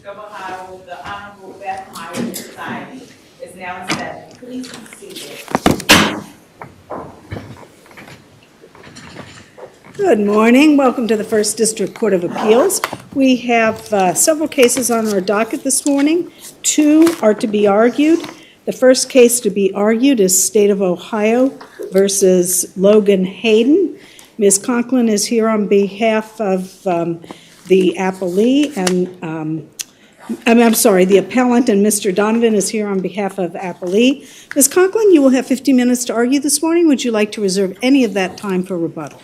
of Ohio, the Honorable Beth Myers Society is now in session. Please be seated. Good morning. Welcome to the First District Court of Appeals. We have several cases on our docket this morning. Two are to be argued. The first case to be argued is State of Ohio versus Logan Hayden. Ms. Conklin is here on behalf of the appellee, and the appellant, and Mr. Donovan is here on behalf of appellee. Ms. Conklin, you will have 50 minutes to argue this morning. Would you like to reserve any of that time for rebuttal?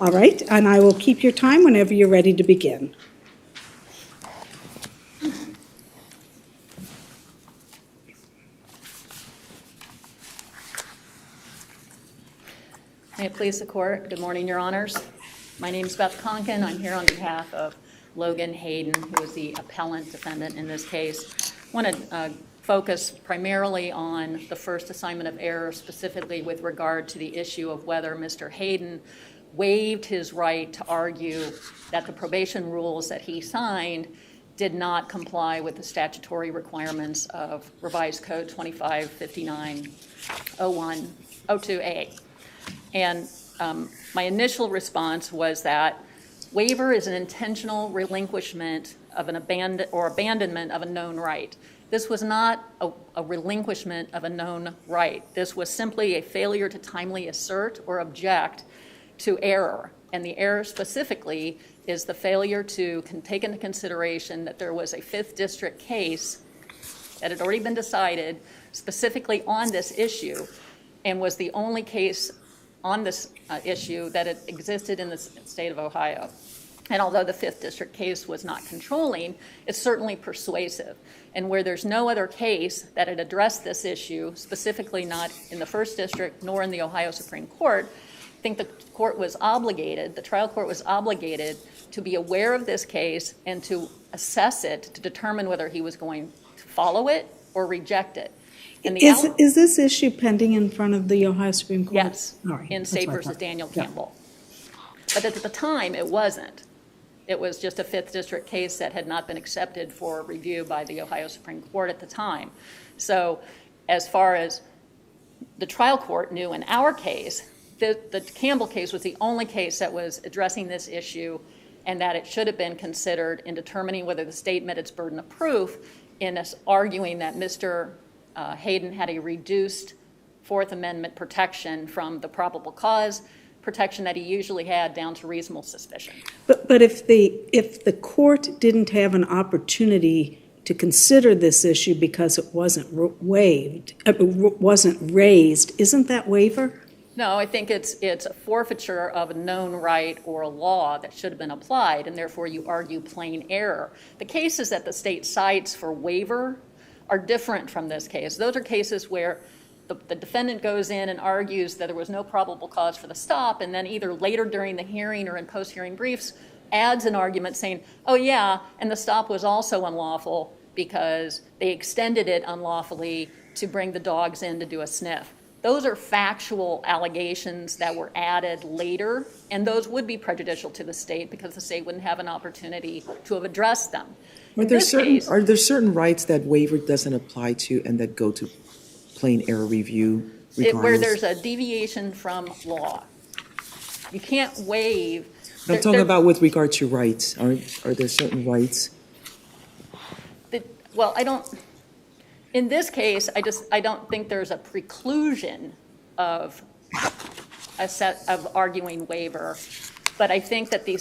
All right, and I will keep your time whenever you're ready to begin. May it please the court. Good morning, Your Honors. My name is Beth Conklin. I'm here on behalf of Logan Hayden, who is the appellant defendant in this case. I want to focus primarily on the first assignment of error, specifically with regard to the issue of whether Mr. Hayden waived his right to argue that the probation rules that he signed did not comply with the statutory requirements of Revised Code 2559-01-02A. And my initial response was that waiver is an intentional relinquishment of an abandonment of a known right. This was not a relinquishment of a known right. This was simply a failure to timely assert or object to error. And the error specifically is the failure to take into consideration that there was a 5th District case that had already been decided specifically on this issue and was the only case on this issue that had existed in the state of Ohio. And although the 5th District case was not controlling, it's certainly persuasive. And where there's no other case that had addressed this issue, specifically not in the 1st District nor in the Ohio Supreme Court, I think the trial court was obligated to be aware of this case and to assess it to determine whether he was going to follow it or reject it. Is this issue pending in front of the Ohio Supreme Court? Yes, right. in State versus Daniel Campbell. But at the time, it wasn't. It was just a 5th District case that had not been accepted for review by the Ohio Supreme Court at the time. So as far as the trial court knew in our case, the Campbell case was the only case that was addressing this issue, and that it should have been considered in determining whether the state met its burden of proof in us arguing that Mr. Hayden had a reduced Fourth Amendment protection from the probable cause protection that he usually had down to reasonable suspicion. But if the court didn't have an opportunity to consider this issue because it wasn't raised, isn't that waiver? No, I think it's a forfeiture of a known right or a law that should have been applied, and therefore you argue plain error. The cases that the state cites for waiver are different from this case. Those are cases where the defendant goes in and argues that there was no probable cause for the stop, and then either later during the hearing or in post-hearing briefs adds an argument saying, oh yeah, and the stop was also unlawful because they extended it unlawfully to bring the dogs in to do a sniff. Those are factual allegations that were added later, and those would be prejudicial to the state because the state wouldn't have an opportunity to have addressed them. Are there certain rights that waiver doesn't apply to and that go to plain error review regardless? Where there's a deviation from law. You can't waive. I'm talking about with regard to rights. Are there certain rights? Well, I don't. In this case, I don't think there's a preclusion of arguing waiver, but I think that the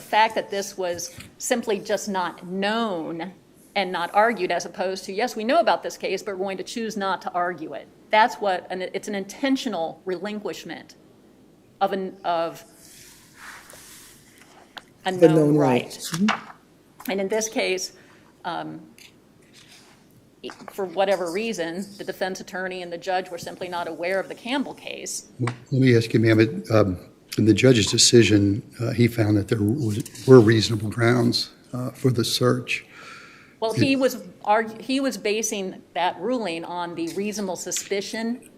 fact that this was simply just not known and not argued, as opposed to, yes, we know about this case, but we're going to choose not to argue it. That's what, and it's an intentional relinquishment of a known right. Mm-hmm. And in this case, for whatever reason, the defense attorney and the judge were simply not aware of the Campbell case. Well, let me ask you, ma'am, in the judge's decision, he found that there were reasonable grounds for the search. Well, he was basing that ruling on the reasonable suspicion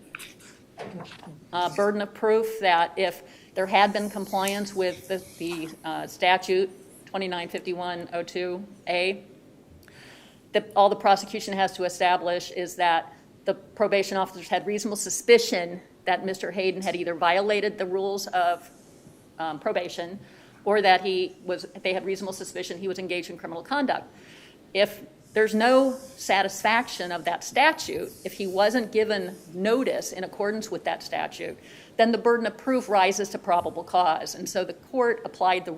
burden of proof that if there had been compliance with the statute 295102A, all the prosecution has to establish is that the probation officers had reasonable suspicion that Mr. Hayden had either violated the rules of probation or that they had reasonable suspicion he was engaged in criminal conduct. If there's no satisfaction of that statute, if he wasn't given notice in accordance with that statute, then the burden of proof rises to probable cause. And so the court applied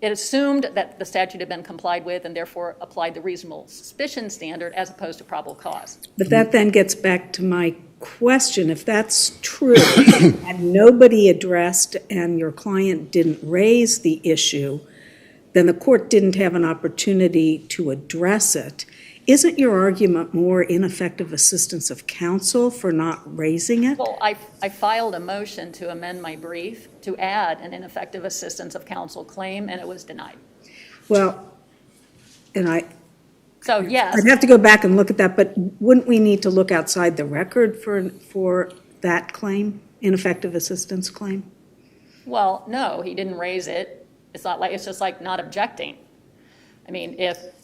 it assumed that the statute had been complied with and therefore applied the reasonable suspicion standard as opposed to probable cause. But that then gets back to my question. If that's true and nobody addressed and your client didn't raise the issue, then the court didn't have an opportunity to address it. Isn't your argument more ineffective assistance of counsel for not raising it? Well, I filed a motion to amend my brief to add an ineffective assistance of counsel claim, and it was denied. Well, and So, yes. I'd have to go back and look at that, but wouldn't we need to look outside the record for that claim, ineffective assistance claim? Well, no, he didn't raise it. It's just like not objecting. I mean,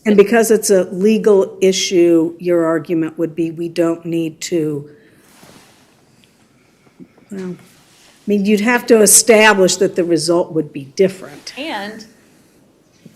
And because it's a legal issue, your argument would be we don't need to, well, I mean, you'd have to establish that the result would be different. And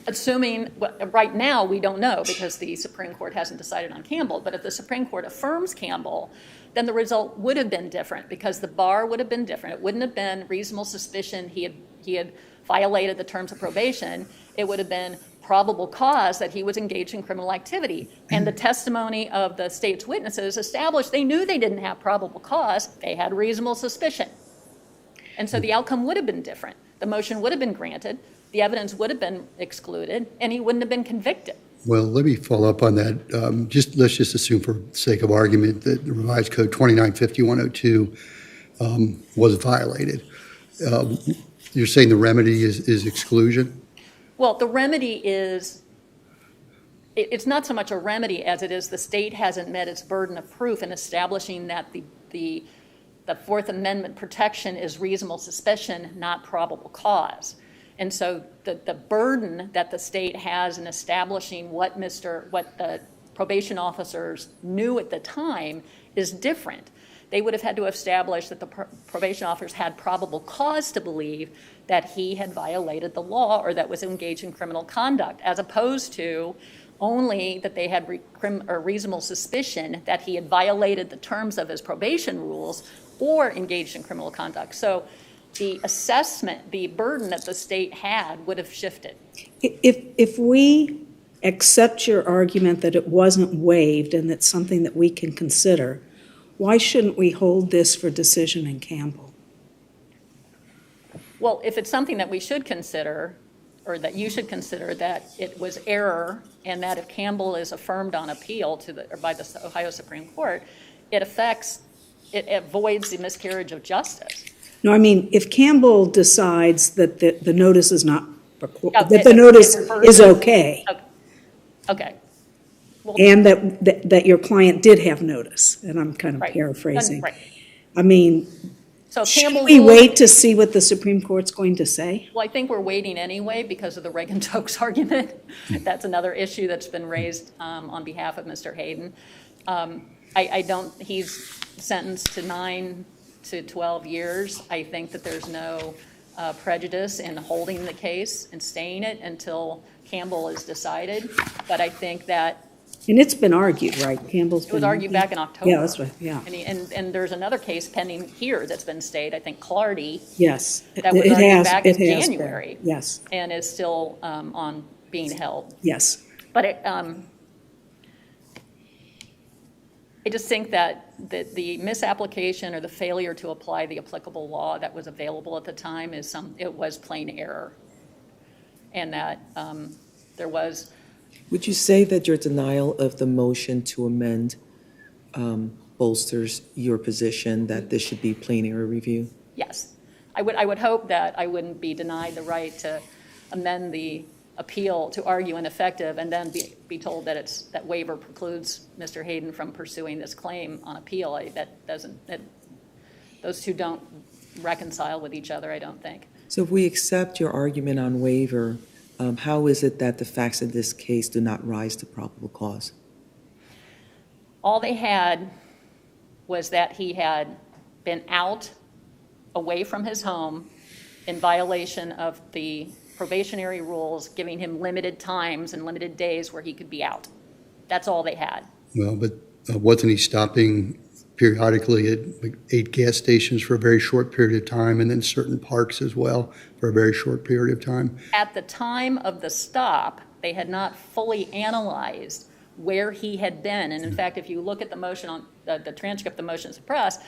assuming, right now, we don't know because the Supreme Court hasn't decided on Campbell, but if the Supreme Court affirms Campbell, then the result would have been different because the bar would have been different. It wouldn't have been reasonable suspicion he had violated the terms of probation. It would have been probable cause that he was engaged in criminal activity. And the testimony of the state's witnesses established they knew they didn't have probable cause. They had reasonable suspicion. And so the outcome would have been different. The motion would have been granted, the evidence would have been excluded, and he wouldn't have been convicted. Well, let me follow up on that. Let's just assume for the sake of argument that the revised code 295102 was violated. You're saying the remedy is exclusion? Well, the remedy is, it's not so much a remedy as it is the state hasn't met its burden of proof in establishing that the Fourth Amendment protection is reasonable suspicion, not probable cause. And so the burden that the state has in establishing what the probation officers knew at the time is different. They would have had to establish that the probation officers had probable cause to believe that he had violated the law or that was engaged in criminal conduct, as opposed to only that they had reasonable suspicion that he had violated the terms of his probation rules or engaged in criminal conduct. So the assessment, the burden that the state had would have shifted. If we accept your argument that it wasn't waived and that's something that we can consider, why shouldn't we hold this for decision in Campbell? Well, if it's something that we should consider, or that you should consider, that it was error, and that if Campbell is affirmed on appeal by the Ohio Supreme Court, it avoids the miscarriage of justice. No, I mean, if Campbell decides that the notice is not, that the notice is okay. Okay. Well, And that your client did have notice, and I'm kind of Right. paraphrasing. Right. I mean, So should Campbell we ruled- wait to see what the Supreme Court's going to say? Well, I think we're waiting anyway because of the Reagan-Tokes argument. That's another issue that's been raised on behalf of Mr. Hayden. He's sentenced to 9 to 12 years. I think that there's no prejudice in holding the case and staying it until Campbell is decided. But I think that And it's been argued, right? Campbell's been. it was argued back in October. Yeah, that's right, yeah. And there's another case pending here that's been stayed, I think Clardy, Yes. that was it argued has- back it in has been. January. Yes, and is still on being held. yes. But I just think that the misapplication or the failure to apply the applicable law that was available at the time it was plain error. And that there was. Would you say that your denial of the motion to amend bolsters your position that this should be plain error review? Yes. I would hope that I wouldn't be denied the right to amend the appeal to argue ineffective and then be told that waiver precludes Mr. Hayden from pursuing this claim on appeal. Those two don't reconcile with each other, I don't think. So if we accept your argument on waiver, how is it that the facts of this case do not rise to probable cause? All they had was that he had been out, away from his home, in violation of the probationary rules, giving him limited times and limited days where he could be out. That's all they had. Well, but wasn't he stopping periodically at like 8 gas stations for a very short period of time, and then certain parks as well for a very short period of time? At the time of the stop, they had not fully analyzed where he had been. And in fact, if you look at the motion on the transcript, the motion to suppress,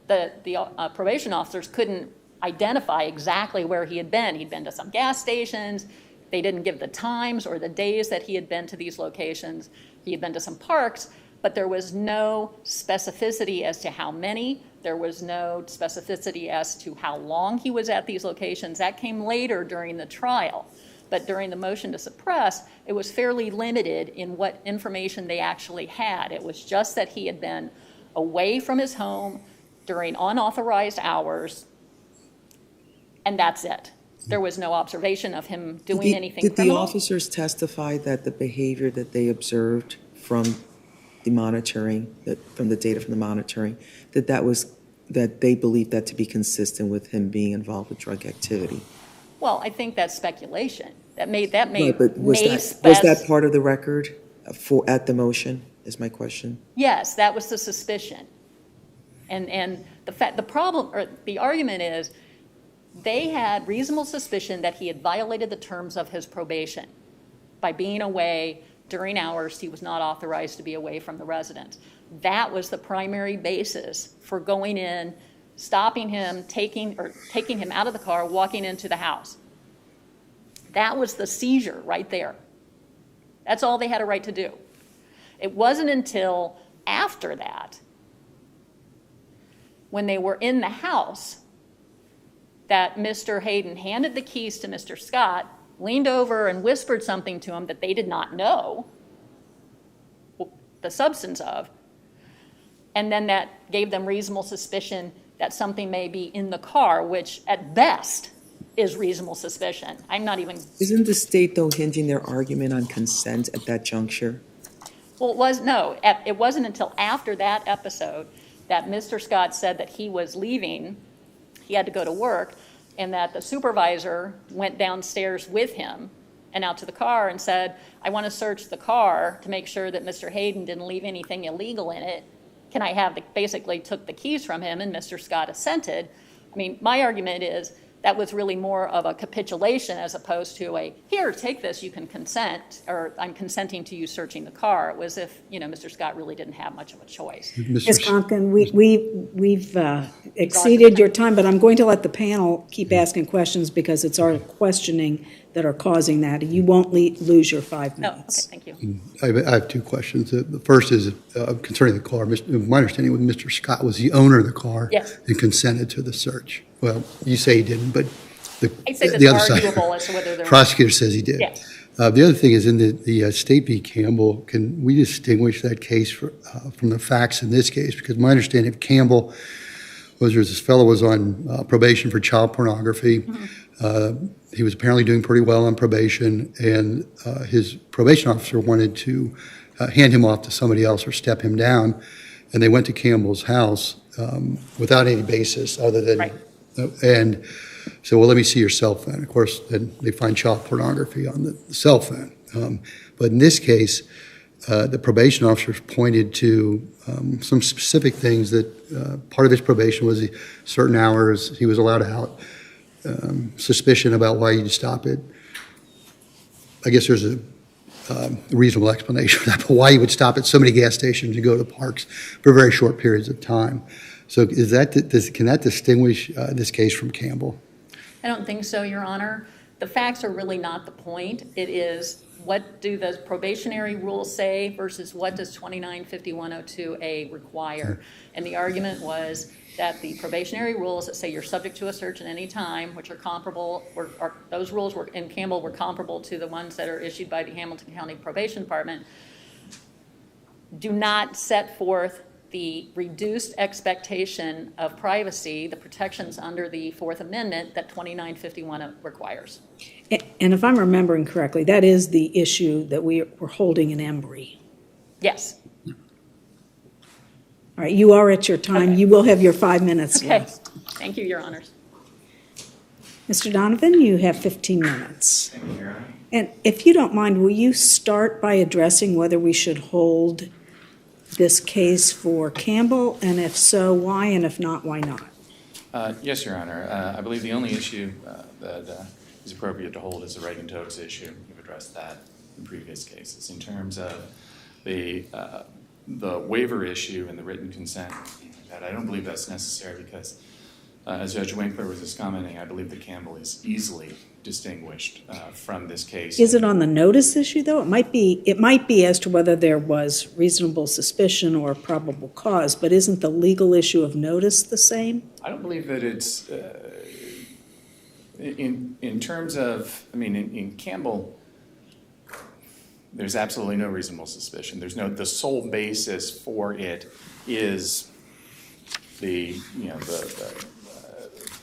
the probation officers couldn't identify exactly where he had been. He'd been to some gas stations. They didn't give the times or the days that he had been to these locations. He had been to some parks, but there was no specificity as to how many. There was no specificity as to how long he was at these locations. That came later during the trial. But during the motion to suppress, it was fairly limited in what information they actually had. It was just that he had been away from his home during unauthorized hours, and that's it. There was no observation of him doing anything Did the criminal. officers testify that the behavior that they observed from the monitoring, from the data from the monitoring, that they believed that to be consistent with him being involved with drug activity? Well, I think that's speculation. That may Right, but was may that part of the record at the motion, is my question? Yes, that was the suspicion. And the problem, or the argument is, they had reasonable suspicion that he had violated the terms of his probation by being away during hours he was not authorized to be away from the residence. That was the primary basis for going in, stopping him, taking him out of the car, walking into the house. That was the seizure right there. That's all they had a right to do. It wasn't until after that, when they were in the house, that Mr. Hayden handed the keys to Mr. Scott, leaned over and whispered something to him that they did not know the substance of, and then that gave them reasonable suspicion that something may be in the car, which at best is reasonable suspicion. I'm not even... Isn't the state, though, hinging their argument on consent at that juncture? Well, it wasn't until after that episode that Mr. Scott said that he was leaving, he had to go to work, and that the supervisor went downstairs with him and out to the car and said, I want to search the car to make sure that Mr. Hayden didn't leave anything illegal in it. Can I have basically took the keys from him, and Mr. Scott assented. I mean, my argument is that was really more of a capitulation as opposed to a, here, take this, you can consent, or I'm consenting to you searching the car. It was if, Mr. Scott really didn't have much of a choice. Ms. Conklin, we've exceeded your time, but I'm going to let the panel keep asking questions because it's our questioning that are causing that. You won't lose your 5 Oh, okay, minutes. thank you. I have 2 questions. The first is concerning the car. My understanding was Mr. Scott was the owner of the car. Yes. And consented to the search. Well, you say he didn't, but I'd say the that's other side, arguable as to whether there prosecutor says he did. Yes. The other thing is in the State v. Campbell, can we distinguish that case from the facts in this case? Because my understanding of Campbell was this fellow was on probation for child pornography. Mm-hmm. He was apparently doing pretty well on probation, and his probation officer wanted to hand him off to somebody else or step him down, and they went to Campbell's house without any basis other than, Right. And so, well, let me see your cell phone. Of course, then they find child pornography on the cell phone. But in this case, the probation officers pointed to some specific things that part of his probation was certain hours he was allowed out, suspicion about why you'd stop it. I guess there's a reasonable explanation for that, but why you would stop at so many gas stations and go to parks for very short periods of time. So can that distinguish this case from Campbell? I don't think so, Your Honor. The facts are really not the point. It is, what do the probationary rules say versus what does 295102A require? And the argument was that the probationary rules that say you're subject to a search at any time, which are comparable, those rules were in Campbell were comparable to the ones that are issued by the Hamilton County Probation Department, do not set forth the reduced expectation of privacy, the protections under the Fourth Amendment that 2951 requires. And if I'm remembering correctly, that is the issue that we're holding in Embry. Yes. All right, you are at your time. Okay. You will have your 5 minutes Okay. left. Thank you, Your Honors. Mr. Donovan, you have 15 minutes. Thank you, Your Honor. And if you don't mind, will you start by addressing whether we should hold this case for Campbell, and if so, why, and if not, why not? Yes, Your Honor. I believe the only issue that is appropriate to hold is the Reagan Tokes issue. You've addressed that in previous cases. In terms of the waiver issue and the written consent, that I don't believe that's necessary because, as Judge Winkler was just commenting, I believe that Campbell is easily distinguished from this case. Is it on the notice issue, though? It might be as to whether there was reasonable suspicion or probable cause, but isn't the legal issue of notice the same? I don't believe that it's, in terms of, I mean, in Campbell, there's absolutely no reasonable suspicion. The sole basis for it is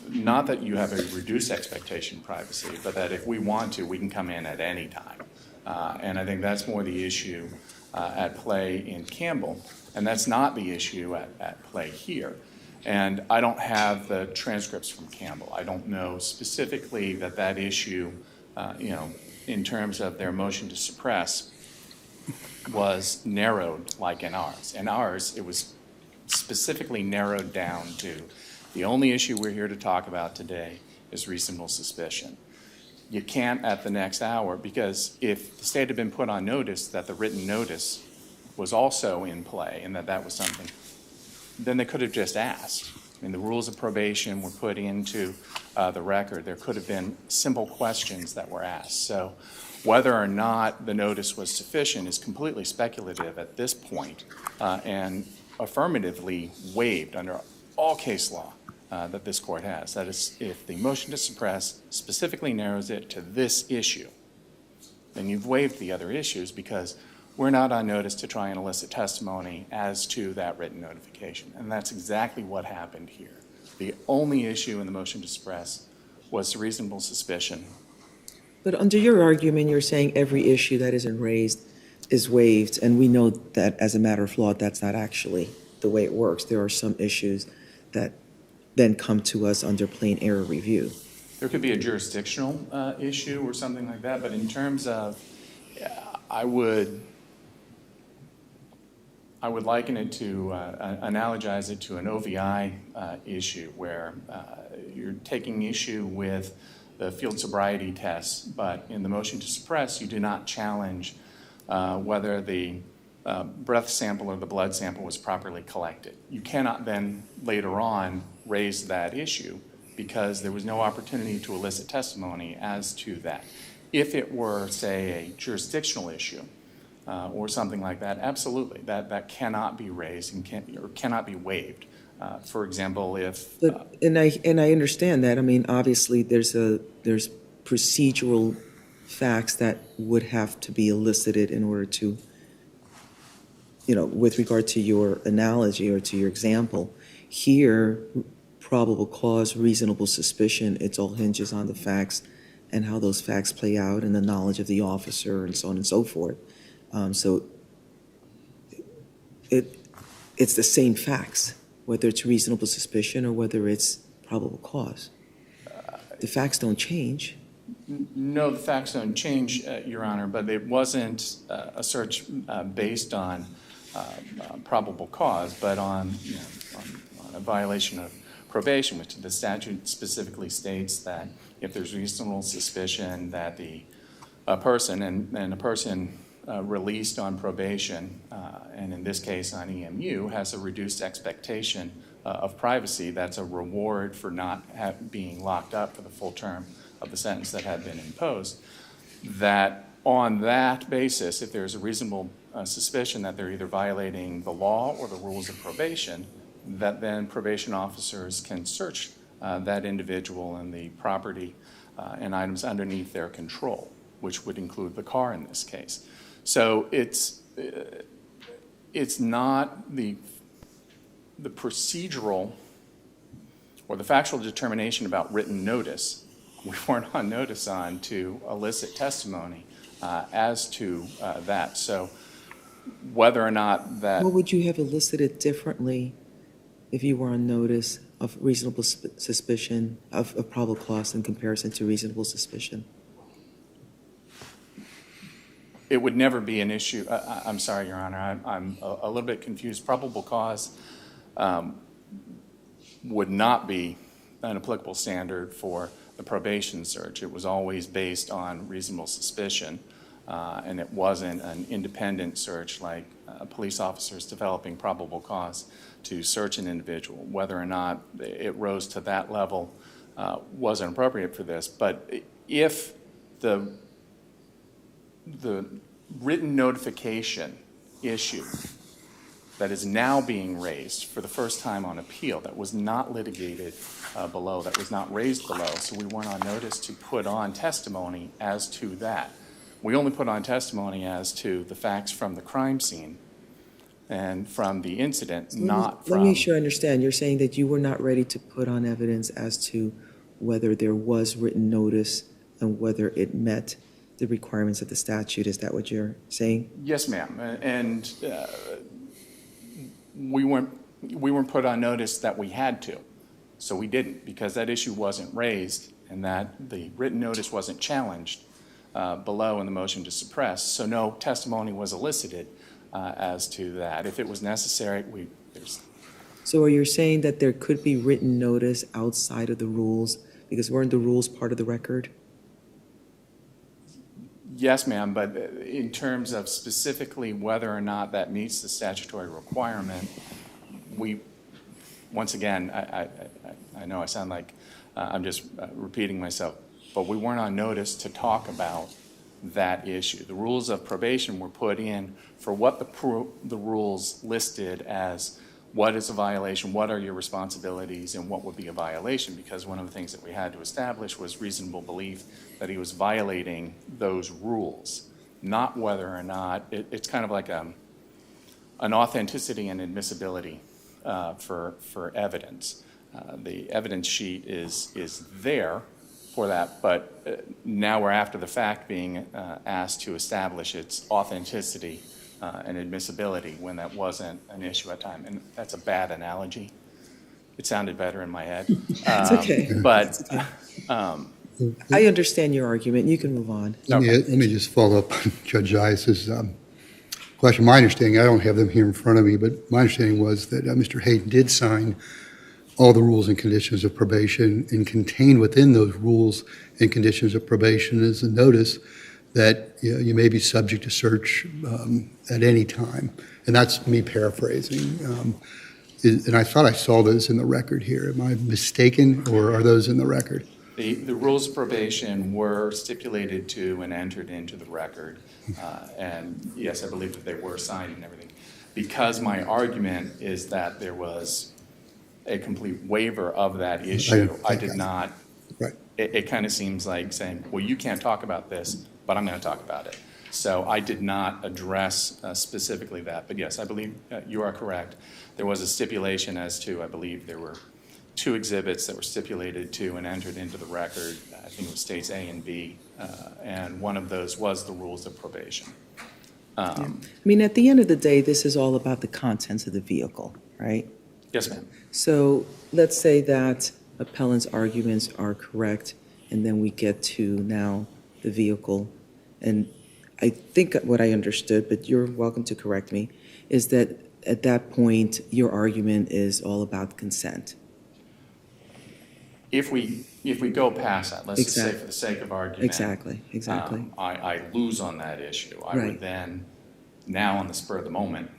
not that you have a reduced expectation of privacy, but that if we want to, we can come in at any time. And I think that's more the issue at play in Campbell, and that's not the issue at play here. And I don't have the transcripts from Campbell. I don't know specifically that issue, in terms of their motion to suppress, was narrowed like in ours. In ours, it was specifically narrowed down to the only issue we're here to talk about today is reasonable suspicion. You can't at the next hour, because if the state had been put on notice that the written notice was also in play and that was something, then they could have just asked. I mean, the rules of probation were put into the record. There could have been simple questions that were asked. So whether or not the notice was sufficient is completely speculative at this point, and affirmatively waived under all case law that this court has. That is, if the motion to suppress specifically narrows it to this issue, then you've waived the other issues because we're not on notice to try and elicit testimony as to that written notification. And that's exactly what happened here. The only issue in the motion to suppress was reasonable suspicion. But under your argument, you're saying every issue that isn't raised is waived, and we know that as a matter of law, that's not actually the way it works. There are some issues that then come to us under plain error review. There could be a jurisdictional issue or something like that, but in terms of, I would liken it to, analogize it to an OVI issue where you're taking issue with the field sobriety tests, but in the motion to suppress, you do not challenge whether the breath sample or the blood sample was properly collected. You cannot then later on raise that issue because there was no opportunity to elicit testimony as to that. If it were, say, a jurisdictional issue or something like that, absolutely, that cannot be raised and cannot be waived. For example, if And I understand that. I mean, obviously, there's procedural facts that would have to be elicited in order to, with regard to your analogy or to your example. Here, probable cause, reasonable suspicion, it all hinges on the facts and how those facts play out and the knowledge of the officer and so on and so forth. So it's the same facts, whether it's reasonable suspicion or whether it's probable cause. The facts don't change. No, the facts don't change, Your Honor, but it wasn't a search based on probable cause, but on a violation of probation, which the statute specifically states that if there's reasonable suspicion that a person released on probation, and in this case on EMU, has a reduced expectation of privacy, that's a reward for not being locked up for the full term of the sentence that had been imposed, that on that basis, if there's a reasonable suspicion that they're either violating the law or the rules of probation, that then probation officers can search that individual and the property and items underneath their control, which would include the car in this case. So it's not the the procedural or the factual determination about written notice, we weren't on notice on to elicit testimony as to that. So whether or not that, What would you have elicited differently if you were on notice of reasonable suspicion, of probable cause in comparison to reasonable suspicion? it would never be an issue. I'm sorry, Your Honor, I'm a little bit confused. Probable cause would not be an applicable standard for the probation search. It was always based on reasonable suspicion, and it wasn't an independent search like police officers developing probable cause to search an individual. Whether or not it rose to that level wasn't appropriate for this. But if the written notification issue that is now being raised for the first time on appeal, that was not litigated below, that was not raised below, so we weren't on notice to put on testimony as to that. We only put on testimony as to the facts from the crime scene and from the incident, not from... Let me make sure I understand. You're saying that you were not ready to put on evidence as to whether there was written notice and whether it met the requirements of the statute. Is that what you're saying? Yes, ma'am. And we weren't put on notice that we had to. So we didn't, because that issue wasn't raised and that the written notice wasn't challenged below in the motion to suppress. So no testimony was elicited as to that. If it was necessary, So are you saying that there could be written notice outside of the rules, because weren't the rules part of the record? Yes, ma'am, but in terms of specifically whether or not that meets the statutory requirement, once again, I know I sound like I'm just repeating myself, but we weren't on notice to talk about that issue. The rules of probation were put in for what the rules listed as what is a violation, what are your responsibilities, and what would be a violation, because one of the things that we had to establish was reasonable belief that he was violating those rules, not whether or not, it's kind of like an authenticity and admissibility for evidence. The evidence sheet is there for that, but now we're after the fact being asked to establish its authenticity and admissibility when that wasn't an issue at the time. And that's a bad analogy. It sounded better in my head. It's okay. But I understand your argument. You can move on. Let me just follow up on Judge Ice's question. My understanding, I don't have them here in front of me, but my understanding was that Mr. Hayden did sign all the rules and conditions of probation, and contained within those rules and conditions of probation is a notice that you may be subject to search at any time. And that's me paraphrasing. And I thought I saw those in the record here. Am I mistaken, or are those in the record? the rules of probation were stipulated to and entered into the record. And yes, I believe that they were signed and everything. Because my argument is that there was a complete waiver of that issue, I did not. Right. It kind of seems like saying, well, you can't talk about this, but I'm going to talk about it. So I did not address specifically that. But yes, I believe you are correct. There was a stipulation as to, I believe there were 2 exhibits that were stipulated to and entered into the record. I think it was states A and B, and one of those was the rules of probation. I mean, at the end of the day, this is all about the contents of the vehicle, right? Yes, ma'am. So let's say that appellant's arguments are correct, and then we get to now the vehicle. And I think what I understood, but you're welcome to correct me, is that at that point, your argument is all about consent. If we go past that, let's just say Exactly. for the sake of argument. Exactly. I lose on that issue. I Right. would then, now on the spur of the moment,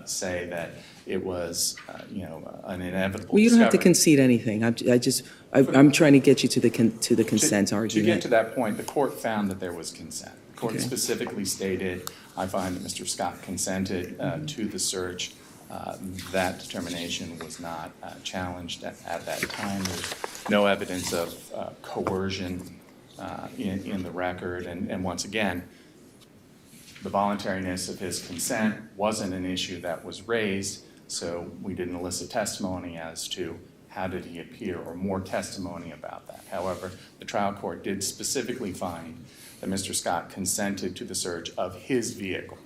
say that it was, an inevitable Well, you don't have to discovery. concede anything. I'm trying to get you to the consent To argument. get to that point, the court found that there was consent. The court Okay. specifically stated, I find that Mr. Scott consented to the search. That determination was not challenged at that time. There's no evidence of coercion in the record. And once again, the voluntariness of his consent wasn't an issue that was raised So we didn't elicit testimony as to how did he appear or more testimony about that. However, the trial court did specifically find that Mr. Scott consented to the search of his vehicle.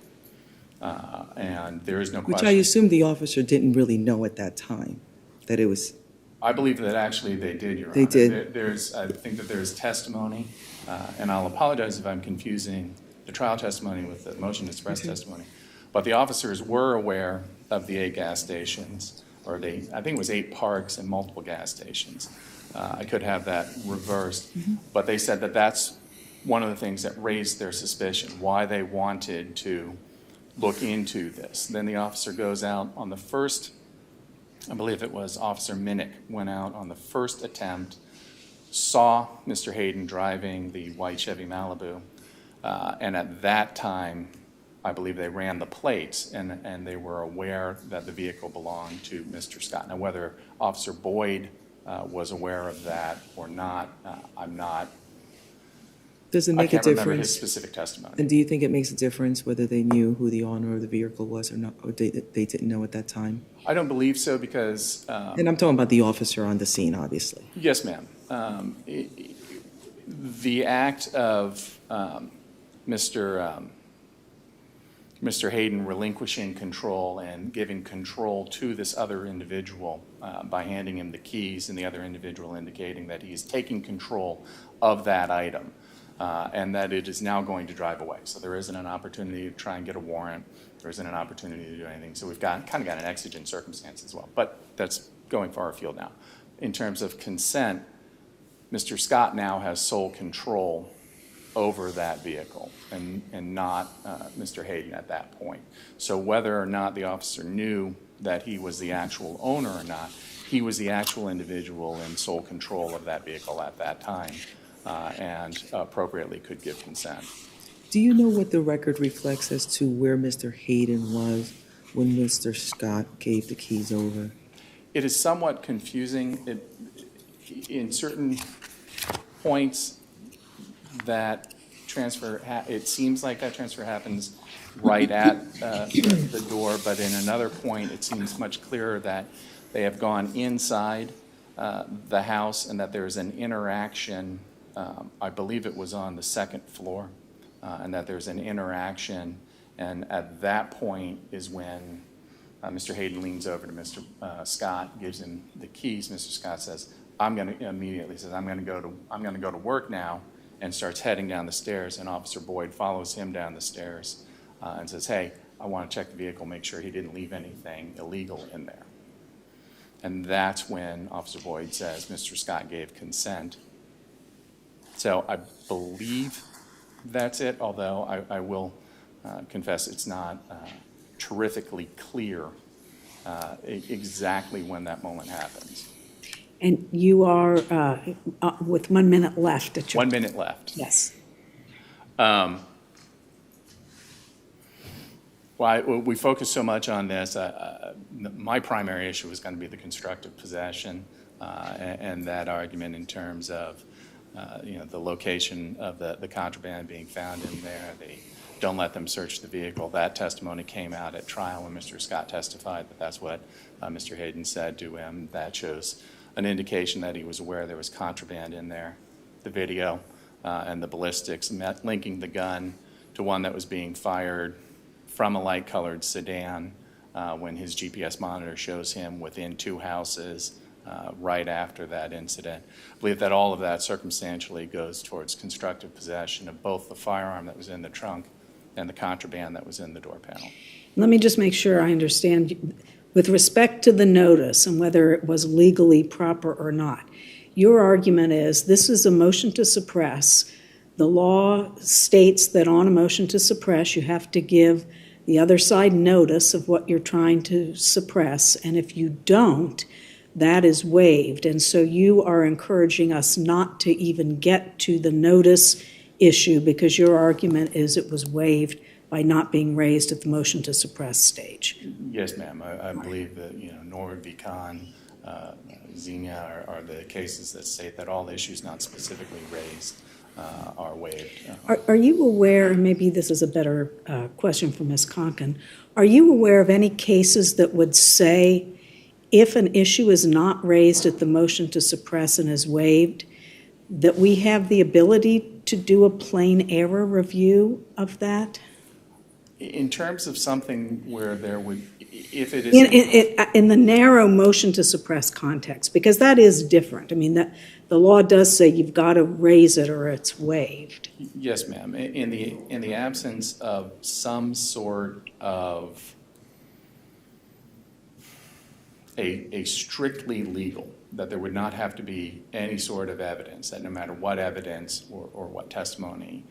And there is no Which question. I assume the officer didn't really know at that time, that it was, I believe that actually they did, Your Honor. They did. I think that there's testimony, and I'll apologize if I'm confusing the trial testimony with the motion to suppress testimony. But the officers were aware of the 8 gas stations, or I think it was 8 parks and multiple gas stations. I could have that reversed, but they said that that's one of the things that raised their suspicion, why they wanted to look into this. Then the officer goes out on the first, I believe it was Officer Minnick, went out on the first attempt, saw Mr. Hayden driving the white Chevy Malibu, and at that time, I believe they ran the plates, and they were aware that the vehicle belonged to Mr. Scott. Now, whether Officer Boyd was aware of that or not, I'm not. does it I make a can't remember his difference? specific testimony. And do you think it makes a difference whether they knew who the owner of the vehicle was or not, or they didn't know at that time? I don't believe so because, And I'm talking about the officer on the scene, obviously. yes, ma'am. The act of Mr. Hayden relinquishing control and giving control to this other individual by handing him the keys, and the other individual indicating that he is taking control of that item and that it is now going to drive away. So there isn't an opportunity to try and get a warrant. There isn't an opportunity to do anything. So we've kind of got an exigent circumstance as well. But that's going far afield now. In terms of consent, Mr. Scott now has sole control over that vehicle and not Mr. Hayden at that point. So whether or not the officer knew that he was the actual owner or not, he was the actual individual in sole control of that vehicle at that time and appropriately could give consent. Do you know what the record reflects as to where Mr. Hayden was when Mr. Scott gave the keys over? It is somewhat confusing. In certain points, that transfer, it seems like that transfer happens right at the door, but in another point, it seems much clearer that they have gone inside the house and that there's an interaction. I believe it was on the second floor, and that there's an interaction, and at that point is when Mr. Hayden leans over to Mr. Scott, gives him the keys. Mr. Scott says, I'm going to go to work now, and starts heading down the stairs, and Officer Boyd follows him down the stairs and says, hey, I want to check the vehicle, make sure he didn't leave anything illegal in there. And that's when Officer Boyd says Mr. Scott gave consent. So I believe that's it, although I will confess it's not terrifically clear exactly when that moment happens. And you are with 1 minute left at your. 1 minute left. Yes. We focus so much on this. My primary issue was going to be the constructive possession and that argument in terms of the location of the contraband being found in there. They don't let them search the vehicle. That testimony came out at trial when Mr. Scott testified that that's what Mr. Hayden said to him. That shows an indication that he was aware there was contraband in there. The video and the ballistics linking the gun to one that was being fired from a light-colored sedan when his GPS monitor shows him within 2 houses right after that incident. I believe that all of that circumstantially goes towards constructive possession of both the firearm that was in the trunk and the contraband that was in the door panel. Let me just make sure I understand. With respect to the notice and whether it was legally proper or not, your argument is this is a motion to suppress. The law states that on a motion to suppress, you have to give the other side notice of what you're trying to suppress, and if you don't, that is waived. And so you are encouraging us not to even get to the notice issue because your argument is it was waived by not being raised at the motion to suppress stage. Yes, ma'am. I believe that Norwood v. Kahn, Xenia are the cases that state that all issues not specifically raised are waived. Are you aware, and maybe this is a better question for Ms. Conkin, are you aware of any cases that would say if an issue is not raised at the motion to suppress and is waived, that we have the ability to do a plain error review of that? In terms of something where there would, if it is. In the narrow motion to suppress context, because that is different. I mean, the law does say you've got to raise it or it's waived. Yes, ma'am. In the absence of some sort of a strictly legal, that there would not have to be any sort of evidence, that no matter what evidence or what testimony,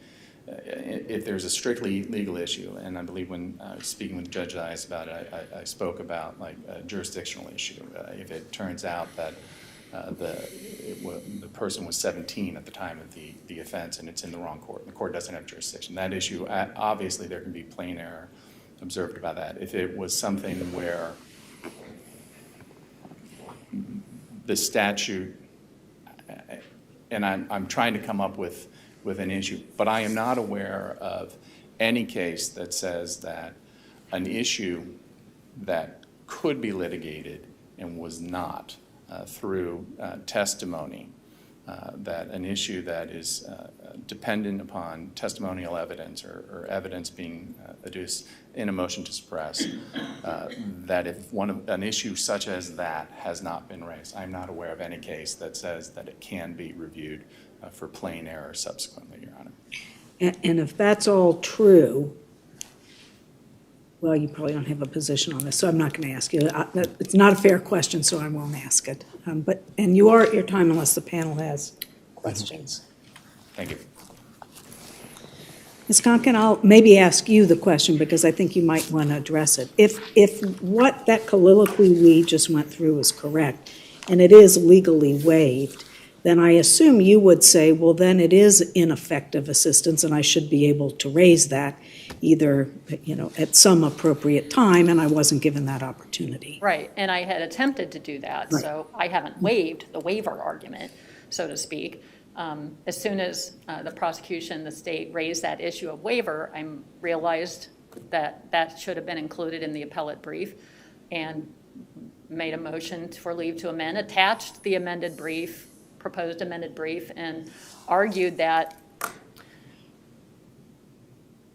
if there's a strictly legal issue, and I believe when speaking with Judge Ice about it, I spoke about like a jurisdictional issue. If it turns out that the person was 17 at the time of the offense and it's in the wrong court, and the court doesn't have jurisdiction, that issue, obviously there can be plain error observed about that. If it was something where the statute, and I'm trying to come up with an issue, but I am not aware of any case that says that an issue that could be litigated and was not through testimony, that an issue that is dependent upon testimonial evidence or evidence being adduced in a motion to suppress, that if an issue such as that has not been raised, I'm not aware of any case that says that it can be reviewed for plain error subsequently, Your Honor. And if that's all true, well, you probably don't have a position on this, so I'm not going to ask you. It's not a fair question, so I won't ask it. And you are at your time unless the panel has questions. Thank you. Ms. Conkin, I'll maybe ask you the question because I think you might want to address it. If what that colloquy we just went through is correct, and it is legally waived, then I assume you would say, well, then it is ineffective assistance, and I should be able to raise that either, at some appropriate time, and I wasn't given that opportunity. Right, and I had attempted to do that, Right. So I haven't waived the waiver argument, so to speak. As soon as the prosecution, the state raised that issue of waiver, I realized that should have been included in the appellate brief and made a motion for leave to amend, attached the amended brief, proposed amended brief, and argued that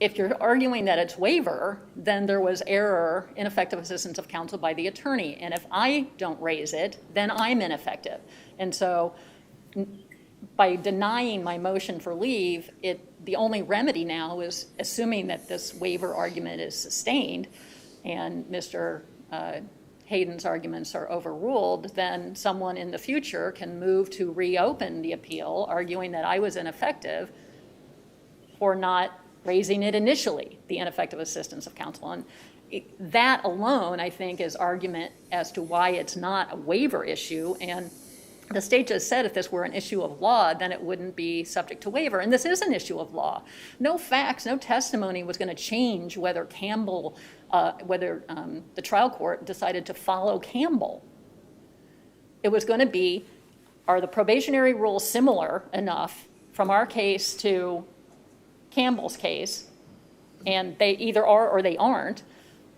if you're arguing that it's waiver, then there was error, ineffective assistance of counsel by the attorney. And if I don't raise it, then I'm ineffective. And so by denying my motion for leave, the only remedy now is assuming that this waiver argument is sustained and Mr. Hayden's arguments are overruled, then someone in the future can move to reopen the appeal, arguing that I was ineffective for not raising it initially, the ineffective assistance of counsel. And that alone, I think, is argument as to why it's not a waiver issue. And the state just said if this were an issue of law, then it wouldn't be subject to waiver. And this is an issue of law. No facts, no testimony was going to change whether Campbell, the trial court decided to follow Campbell. It was going to be, are the probationary rules similar enough from our case to Campbell's case? And they either are or they aren't.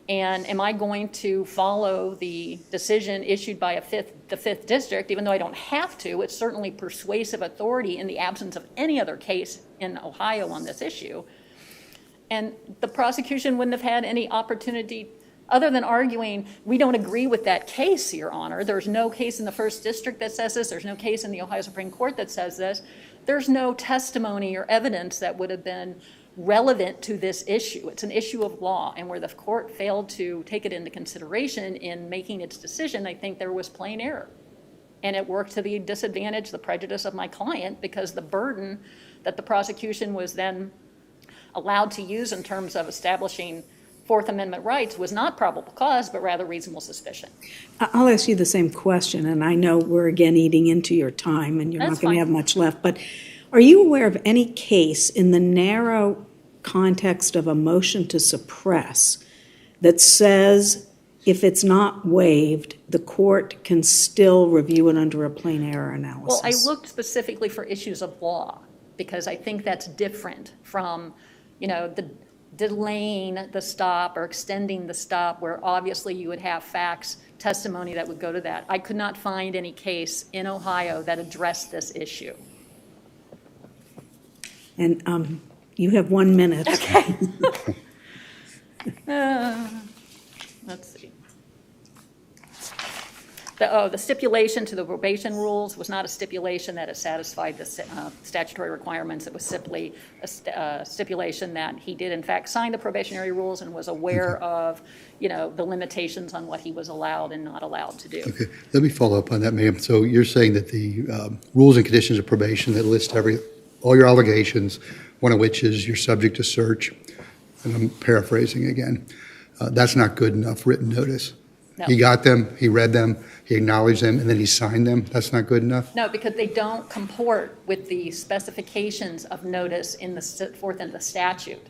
And am I going to follow the decision issued by the fifth district, even though I don't have to? It's certainly persuasive authority in the absence of any other case in Ohio on this issue. And the prosecution wouldn't have had any opportunity other than arguing, we don't agree with that case, Your Honor. There's no case in the first district that says this. There's no case in the Ohio Supreme Court that says this. There's no testimony or evidence that would have been relevant to this issue. It's an issue of law, and where the court failed to take it into consideration in making its decision, I think there was plain error. And it worked to the disadvantage, the prejudice of my client, because the burden that the prosecution was then allowed to use in terms of establishing Fourth Amendment rights was not probable cause, but rather reasonable suspicion. I'll ask you the same question, and I know we're again eating into your time, and you're That's not going to fine. have much left, but are you aware of any case in the narrow context of a motion to suppress that says if it's not waived, the court can still review it under a plain error analysis? Well, I looked specifically for issues of law. because I think that's different from, the delaying the stop or extending the stop, where obviously you would have facts, testimony that would go to that. I could not find any case in Ohio that addressed this issue. And you have 1 minute. Okay. Let's see. The stipulation to the probation rules was not a stipulation that it satisfied the statutory requirements. It was simply a stipulation that he did in fact sign the probationary rules and was aware of, the limitations on what he was allowed and not allowed to do. Okay, let me follow up on that, ma'am. So you're saying that the rules and conditions of probation that list all your obligations, one of which is you're subject to search, and I'm paraphrasing again, that's not good enough written notice? No. He got them, he read them, he acknowledged them, and then he signed them? That's not good enough? No, because they don't comport with the specifications of notice set forth in the statute.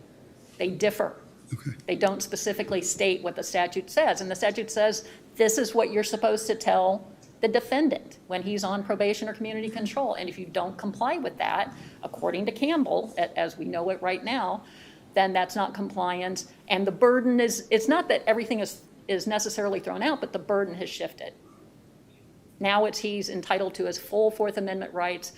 They differ. Okay. They don't specifically state what the statute says. And the statute says, this is what you're supposed to tell the defendant when he's on probation or community control. And if you don't comply with that, according to Campbell, as we know it right now, then that's not compliance. And the burden it's not that everything is necessarily thrown out, but the burden has shifted. Now he's entitled to his full Fourth Amendment rights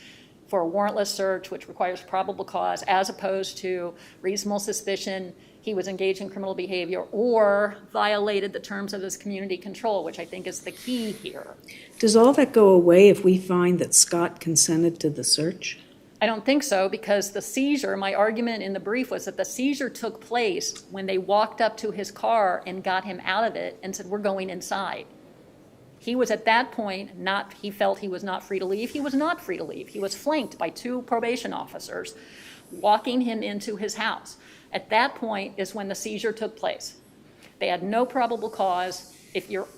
for a warrantless search, which requires probable cause, as opposed to reasonable suspicion he was engaged in criminal behavior or violated the terms of his community control, which I think is the key here. Does all that go away if we find that Scott consented to the search? I don't think so, because the seizure, my argument in the brief was that the seizure took place when they walked up to his car and got him out of it and said, we're going inside. He was at that point he felt he was not free to leave. He was not free to leave. He was flanked by 2 probation officers walking him into his house. At that point is when the seizure took place. They had no probable cause. If you're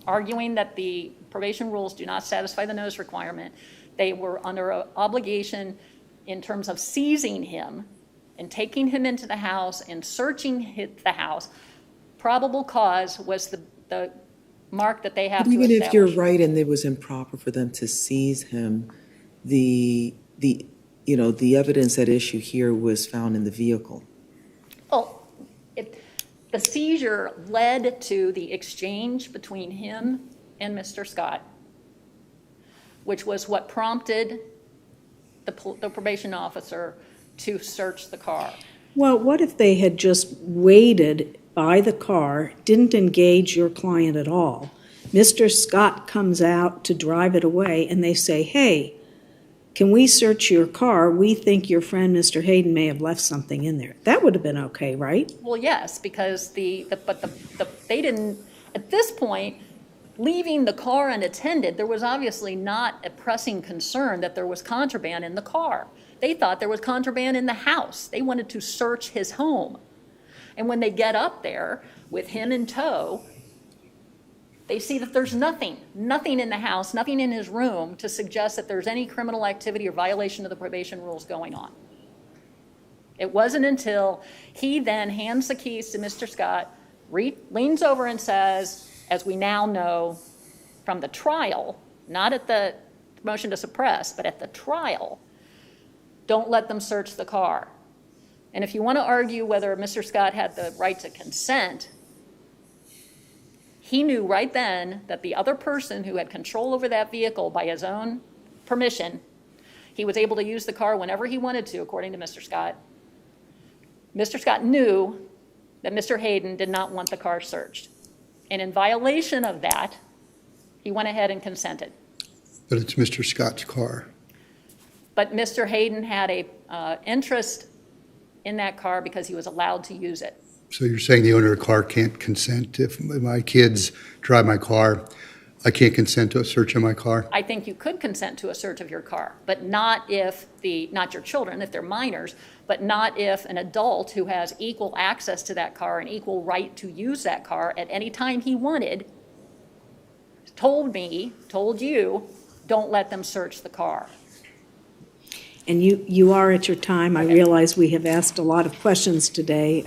arguing that the probation rules do not satisfy the notice requirement, they were under an obligation in terms of seizing him and taking him into the house and searching the house. Probable cause was the mark that they have to establish. Even if you're right and it was improper for them to seize him, the evidence at issue here was found in the vehicle. Well, the seizure led to the exchange between him and Mr. Scott, which was what prompted the probation officer to search the car. Well, what if they had just waited by the car, didn't engage your client at all? Mr. Scott comes out to drive it away, and they say, hey, can we search your car? We think your friend, Mr. Hayden, may have left something in there. That would have been okay, right? Well, yes, because they didn't, at this point, leaving the car unattended, there was obviously not a pressing concern that there was contraband in the car. They thought there was contraband in the house. They wanted to search his home. And when they get up there with him in tow, they see that there's nothing in the house, nothing in his room to suggest that there's any criminal activity or violation of the probation rules going on. It wasn't until he then hands the keys to Mr. Scott, leans over and says, as we now know from the trial, not at the motion to suppress, but at the trial, don't let them search the car. And if you want to argue whether Mr. Scott had the right to consent, he knew right then that the other person who had control over that vehicle by his own permission, he was able to use the car whenever he wanted to, according to Mr. Scott. Mr. Scott knew that Mr. Hayden did not want the car searched. And in violation of that, he went ahead and consented. But it's Mr. Scott's car. But Mr. Hayden had a interest in that car because he was allowed to use it. So you're saying the owner of the car can't consent? If my kids drive my car, I can't consent to a search of my car? I think you could consent to a search of your car, but not not your children, if they're minors, but not if an adult who has equal access to that car and equal right to use that car at any time he wanted, told you, don't let them search the car. And you are at your time. I realize we have asked a lot of questions today.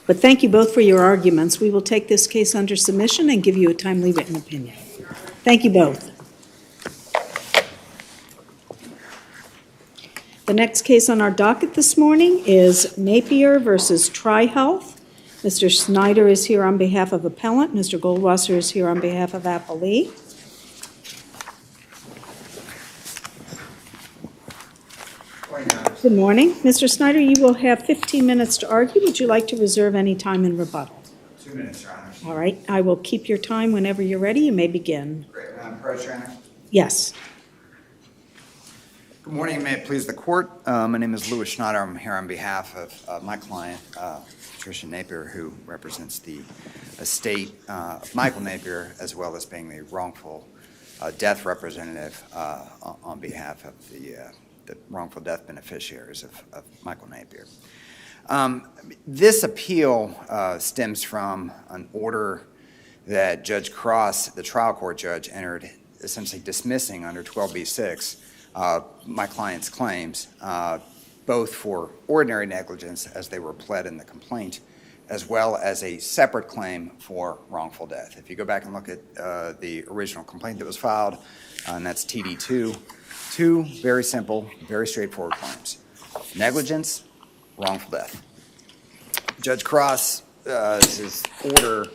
But thank you both for your arguments. We will take this case under submission and give you a timely written opinion. Thank you both. The next case on our docket this morning is Napier versus TriHealth. Mr. Snyder is here on behalf of appellant. Mr. Goldwasser is here on behalf of appellee. Good morning. Mr. Snyder, you will have 15 minutes to argue. Would you like to reserve any time in rebuttal? 2 minutes, Your Honor. All right, I will keep your time whenever you're ready. You may begin. Great. Madam Pro, Your Honor. Yes. Good morning. May it please the court. My name is Louis Schneider. I'm here on behalf of my client, Patricia Napier, who represents the estate of Michael Napier, as well as being the wrongful death representative on behalf of the wrongful death beneficiaries of Michael Napier. This appeal stems from an order that Judge Cross, the trial court judge, entered, essentially dismissing under 12b-6 my client's claims, both for ordinary negligence as they were pled in the complaint, as well as a separate claim for wrongful death. If you go back and look at the original complaint that was filed, and that's TD2, two very simple, very straightforward claims: negligence, wrongful death. Judge Cross, his order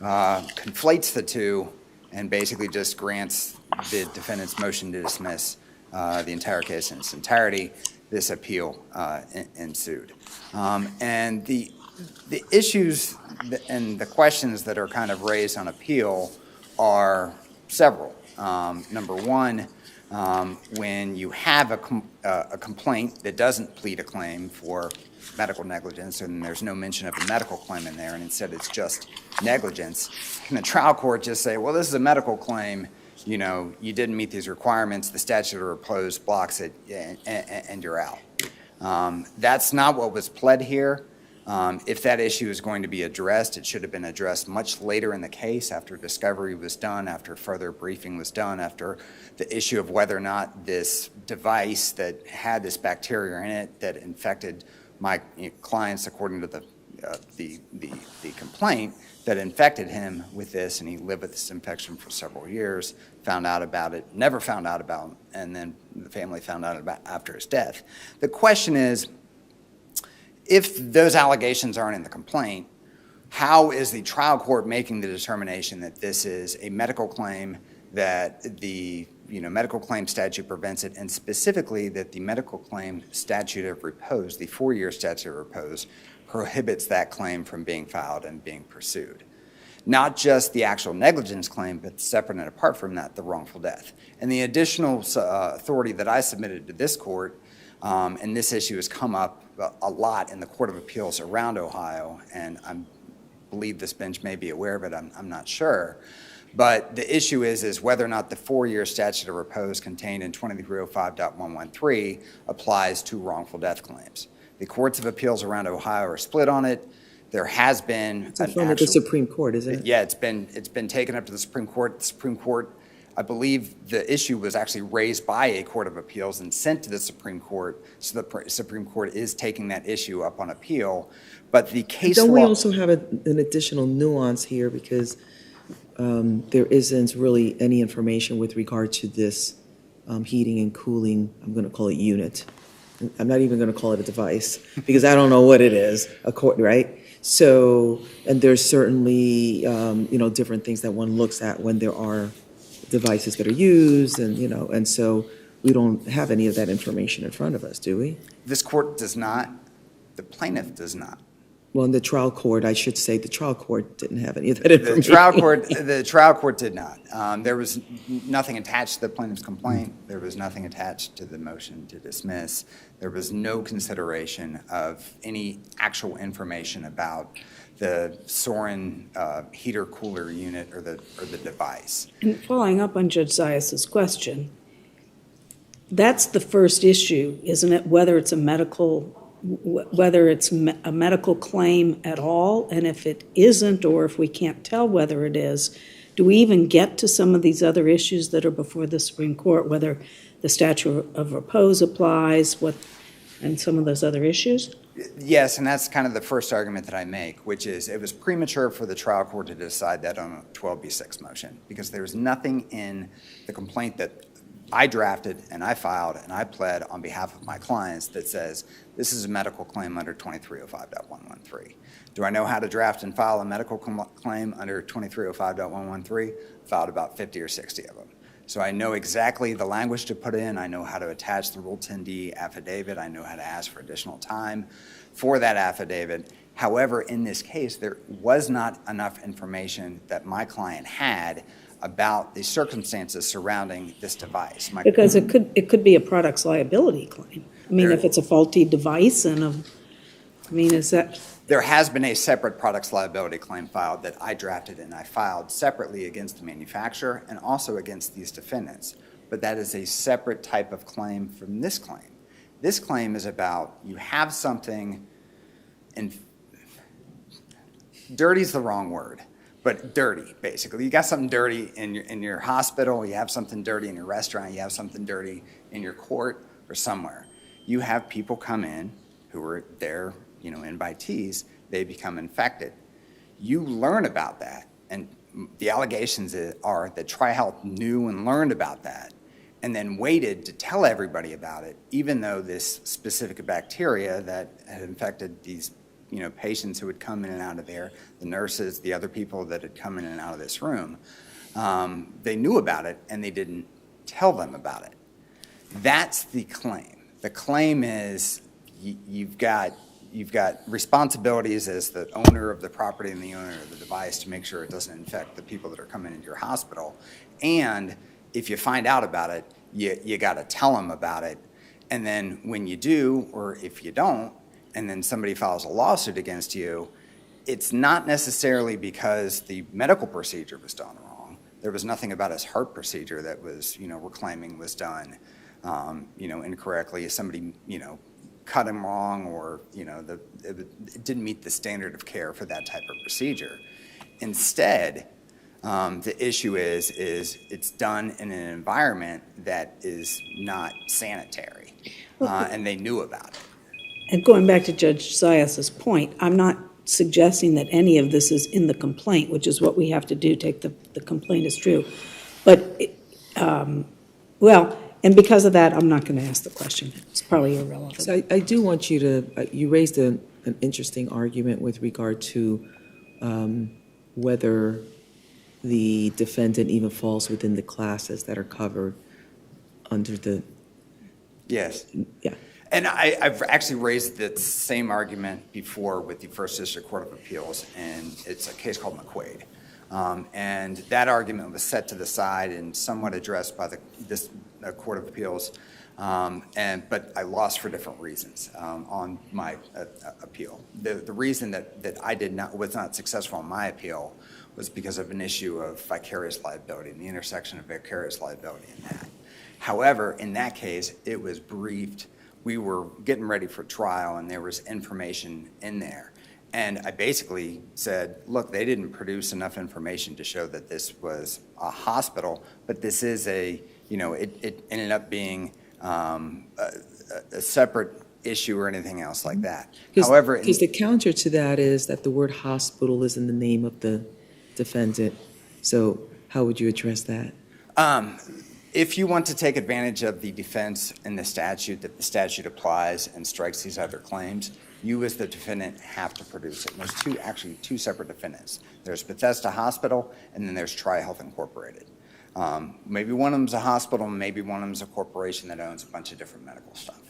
conflates the two and basically just grants the defendant's motion to dismiss the entire case in its entirety. This appeal ensued. And the issues and the questions that are kind of raised on appeal are several. Number one, when you have a complaint that doesn't plead a claim for medical negligence, and there's no mention of a medical claim in there, and instead it's just negligence, can the trial court just say, well, this is a medical claim, you know, you didn't meet these requirements, the statute of repose blocks it, and you're out. That's not what was pled here. If that issue is going to be addressed, it should have been addressed much later in the case, after discovery was done, after further briefing was done, after the issue of whether or not this device that had this bacteria in it that infected my clients, according to the complaint, that infected him with this, and he lived with this infection for several years, found out about it, never found out about it, and then the family found out about it after his death. The question is, if those allegations aren't in the complaint, how is the trial court making the determination that this is a medical claim, that the medical claim statute prevents it, and specifically that the medical claim statute of repose, the 4-year statute of repose, prohibits that claim from being filed and being pursued? Not just the actual negligence claim, but separate and apart from that, the wrongful death. And the additional authority that I submitted to this court, and this issue has come up a lot in the Court of Appeals around Ohio, and I believe this bench may be aware of it, I'm not sure. But the issue is whether or not the 4-year statute of repose contained in 2305.113 applies to wrongful death claims. The courts of appeals around Ohio are split on it. There has been It's in front of the Supreme Court, isn't it? Yeah, it's been taken up to the Supreme Court. The Supreme Court, I believe the issue was actually raised by a court of appeals and sent to the Supreme Court. So the Supreme Court is taking that issue up on appeal. But the case law... Don't we also have an additional nuance here, because there isn't really any information with regard to this heating and cooling, I'm going to call it unit. I'm not even going to call it a device, because I don't know what it is, right? So, and there's certainly, different things that one looks at when there are devices that are used, and so we don't have any of that information in front of us, do we? This court does not. The plaintiff does not. Well, in the trial court, I should say, the trial court didn't have any of that information. The trial court did not. There was nothing attached to the plaintiff's complaint. There was nothing attached to the motion to dismiss. There was no consideration of any actual information about the Sorin heater cooler unit or the device. And following up on Judge Zayas's question, that's the first issue, isn't it? Whether it's a medical claim at all, and if it isn't, or if we can't tell whether it is, do we even get to some of these other issues that are before the Supreme Court, whether the statute of repose applies, and some of those other issues? Yes, and that's kind of the first argument that I make, which is it was premature for the trial court to decide that on a 12b-6 motion, because there's nothing in the complaint that I drafted and I filed and I pled on behalf of my clients that says this is a medical claim under 2305.113. Do I know how to draft and file a medical claim under 2305.113? Filed about 50 or 60 of them. So I know exactly the language to put in. I know how to attach the Rule 10D affidavit. I know how to ask for additional time for that affidavit. However, in this case, there was not enough information that my client had about the circumstances surrounding this device. Because it could be a products liability claim. I mean, if it's a faulty device is that? There has been a separate products liability claim filed that I drafted and I filed separately against the manufacturer and also against these defendants. But that is a separate type of claim from this claim. This claim is about you have something, and dirty is the wrong word, but dirty, basically. You got something dirty in your hospital, you have something dirty in your restaurant, you have something dirty in your court or somewhere. You have people come in who are there, invitees, they become infected. You learn about that, and the allegations are that TriHealth knew and learned about that and then waited to tell everybody about it, even though this specific bacteria that had infected these patients who would come in and out of there, the nurses, the other people that had come in and out of this room, they knew about it and they didn't tell them about it. That's the claim. The claim is you've got responsibilities as the owner of the property and the owner of the device to make sure it doesn't infect the people that are coming into your hospital. And if you find out about it, you got to tell them about it. And then when you do, or if you don't, and then somebody files a lawsuit against you, it's not necessarily because the medical procedure was done wrong. There was nothing about his heart procedure that was, we're claiming was done, incorrectly. Somebody, cut him wrong, or, it didn't meet the standard of care for that type of procedure. Instead, the issue is it's done in an environment that is not sanitary, and they knew about it. And going back to Judge Zayas's point, I'm not suggesting that any of this is in the complaint, which is what we have to do, take the complaint as true. But, and because of that, I'm not going to ask the question. It's probably irrelevant. So I do want you to, you raised an interesting argument with regard to whether the defendant even falls within the classes that are covered under the... Yes. Yeah. And I've actually raised the same argument before with the First District Court of Appeals, and it's a case called McQuaid. And that argument was set to the side and somewhat addressed by this Court of Appeals, but I lost for different reasons on my appeal. The reason that I was not successful in my appeal was because of an issue of vicarious liability and the intersection of vicarious liability in that. However, in that case, it was briefed. We were getting ready for trial, and there was information in there. And I basically said, look, they didn't produce enough information to show that this was a hospital, but this is it ended up being a separate issue or anything else like that. However, because the counter to that is that the word hospital is in the name of the defendant. So how would you address that? If you want to take advantage of the defense in the statute, that the statute applies and strikes these other claims, you as the defendant have to produce it. And there's two separate defendants. There's Bethesda Hospital, and then there's TriHealth Incorporated. Maybe one of them's a hospital, and maybe one of them's a corporation that owns a bunch of different medical stuff.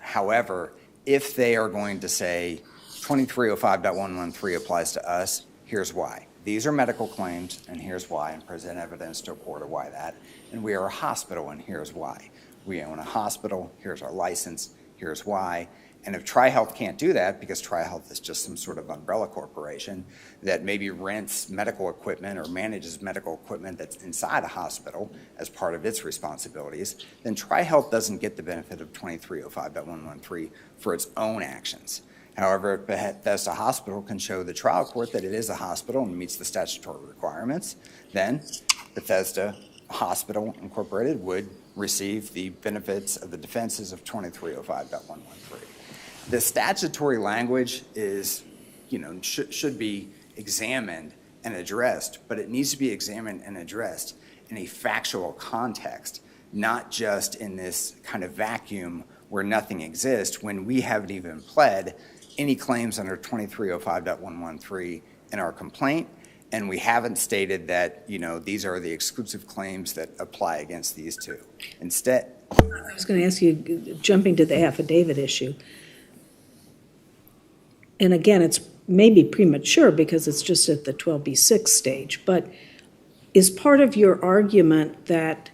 However, if they are going to say 2305.113 applies to us, here's why. These are medical claims, and here's why, and present evidence to a court of why that. And we are a hospital, and here's why. We own a hospital, here's our license, here's why. And if TriHealth can't do that, because TriHealth is just some sort of umbrella corporation that maybe rents medical equipment or manages medical equipment that's inside a hospital as part of its responsibilities, then TriHealth doesn't get the benefit of 2305.113 for its own actions. However, if Bethesda Hospital can show the trial court that it is a hospital and meets the statutory requirements, then Bethesda Hospital Incorporated would receive the benefits of the defenses of 2305.113. The statutory language is, should be examined and addressed, but it needs to be examined and addressed in a factual context, not just in this kind of vacuum where nothing exists when we haven't even pled any claims under 2305.113 in our complaint, and we haven't stated that, these are the exclusive claims that apply against these two. Instead, I was going to ask you, jumping to the affidavit issue, and again, it's maybe premature because it's just at the 12B6 stage, but is part of your argument that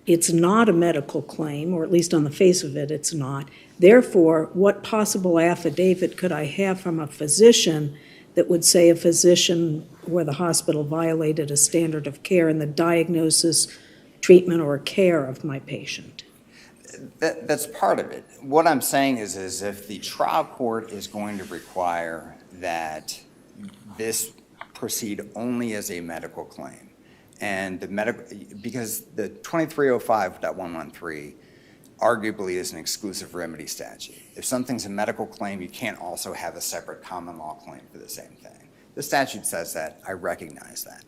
it's not a medical claim, or at least on the face of it, it's not. Therefore, what possible affidavit could I have from a physician that would say a physician where the hospital violated a standard of care in the diagnosis, treatment, or care of my patient? That's part of it. What I'm saying is if the trial court is going to require that this proceed only as a medical claim, and because the 2305.113 arguably is an exclusive remedy statute. If something's a medical claim, you can't also have a separate common law claim for the same thing. The statute says that. I recognize that.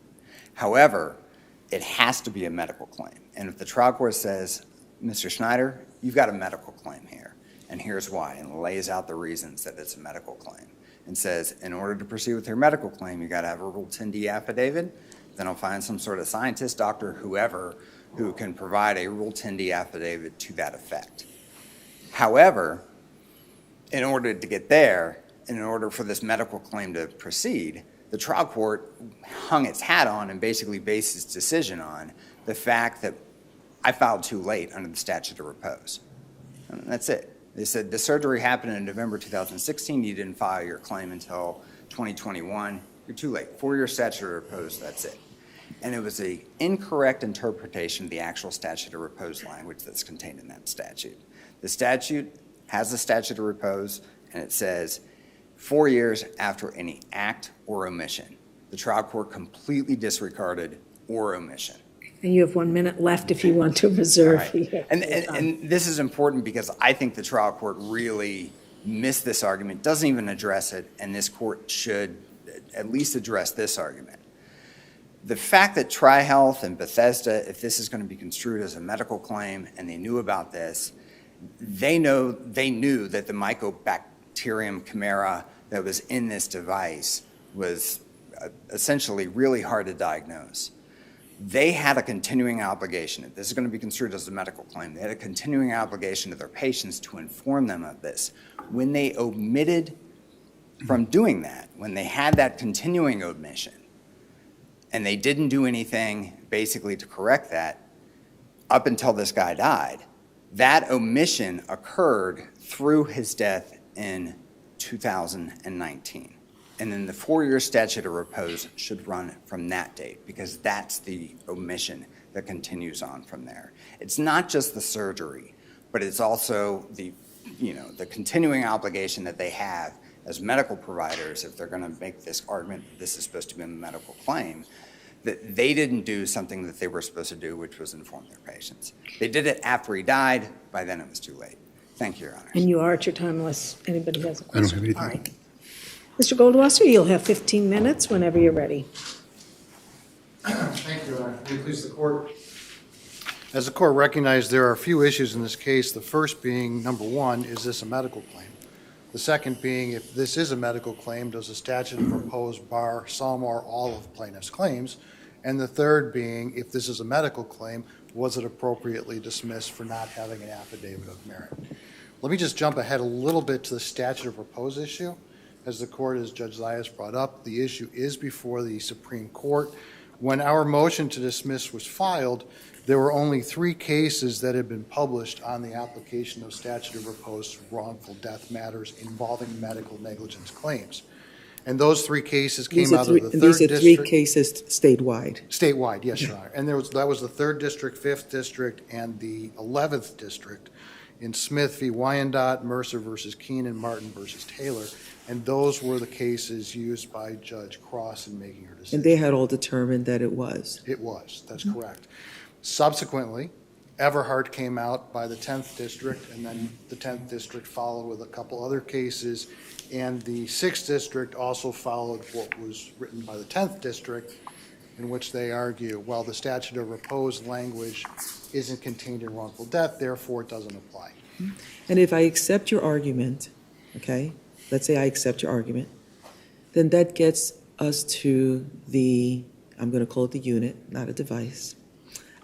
However, it has to be a medical claim. And if the trial court says, Mr. Schneider, you've got a medical claim here, and here's why, and lays out the reasons that it's a medical claim, and says, in order to proceed with your medical claim, you got to have a Rule 10D affidavit, then I'll find some sort of scientist, doctor, whoever, who can provide a Rule 10D affidavit to that effect. However, in order to get there, and in order for this medical claim to proceed, the trial court hung its hat on and basically based its decision on the fact that I filed too late under the statute of repose. And that's it. They said the surgery happened in November 2016. You didn't file your claim until 2021. You're too late. 4-year statute of repose, that's it. And it was an incorrect interpretation of the actual statute of repose language that's contained in that statute. The statute has a statute of repose, and it says 4 years after any act or omission. The trial court completely disregarded or omission. And you have 1 minute left if you want to reserve. Right. And this is important because I think the trial court really missed this argument, doesn't even address it, and this court should at least address this argument. The fact that TriHealth and Bethesda, if this is going to be construed as a medical claim and they knew about this, they knew that the Mycobacterium chimera that was in this device was essentially really hard to diagnose. They had a continuing obligation. If this is going to be construed as a medical claim, they had a continuing obligation to their patients to inform them of this. When they omitted from doing that, when they had that continuing omission, and they didn't do anything basically to correct that up until this guy died, that omission occurred through his death in 2019. And then the 4-year statute of repose should run from that date because that's the omission that continues on from there. It's not just the surgery, but it's also the continuing obligation that they have as medical providers, if they're going to make this argument, this is supposed to be a medical claim, that they didn't do something that they were supposed to do, which was inform their patients. They did it after he died. By then it was too late. Thank you, Your Honors. And you are at your time unless anybody has a question. I don't have anything. All right. Mr. Goldwasser, you'll have 15 minutes whenever you're ready. Thank you, Your Honor. May it please the court. As the court recognized, there are a few issues in this case. The first being, number one, is this a medical claim? The second being, if this is a medical claim, does the statute of repose bar some or all of plaintiff's claims? And the third being, if this is a medical claim, was it appropriately dismissed for not having an affidavit of merit? Let me just jump ahead a little bit to the statute of repose issue. As the court, as Judge Zayas brought up, the issue is before the Supreme Court. When our motion to dismiss was filed, there were only 3 cases that had been published on the application of statute of repose to wrongful death matters involving medical negligence claims. And those 3 cases came out of the 3rd district. These are 3 cases statewide. Statewide, yes, Your Honor. And that was the 3rd district, 5th district, and the 11th district in Smith v. Wyandotte, Mercer versus Keenan, Martin versus Taylor. And those were the cases used by Judge Cross in making her decision. And they had all determined that it was. It was, that's correct. Subsequently, Everhart came out by the 10th district, and then the 10th district followed with a couple other cases, and the 6th district also followed what was written by the 10th district, in which they argue, well, the statute of repose language isn't contained in wrongful death, therefore it doesn't apply. And if I accept your argument, okay, let's say I accept your argument, then that gets us to the, I'm going to call it the unit, not a device.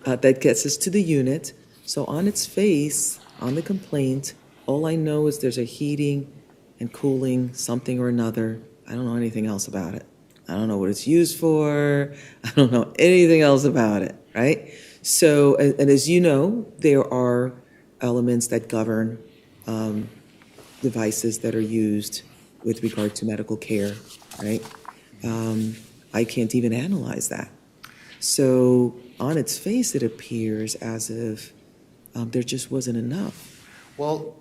That gets us to the unit. So on its face, on the complaint, all I know is there's a heating and cooling something or another. I don't know anything else about it. I don't know what it's used for. I don't know anything else about it, right? So, and as you know, there are elements that govern devices that are used with regard to medical care, right? I can't even analyze that. So on its face, it appears as if there just wasn't enough. Well,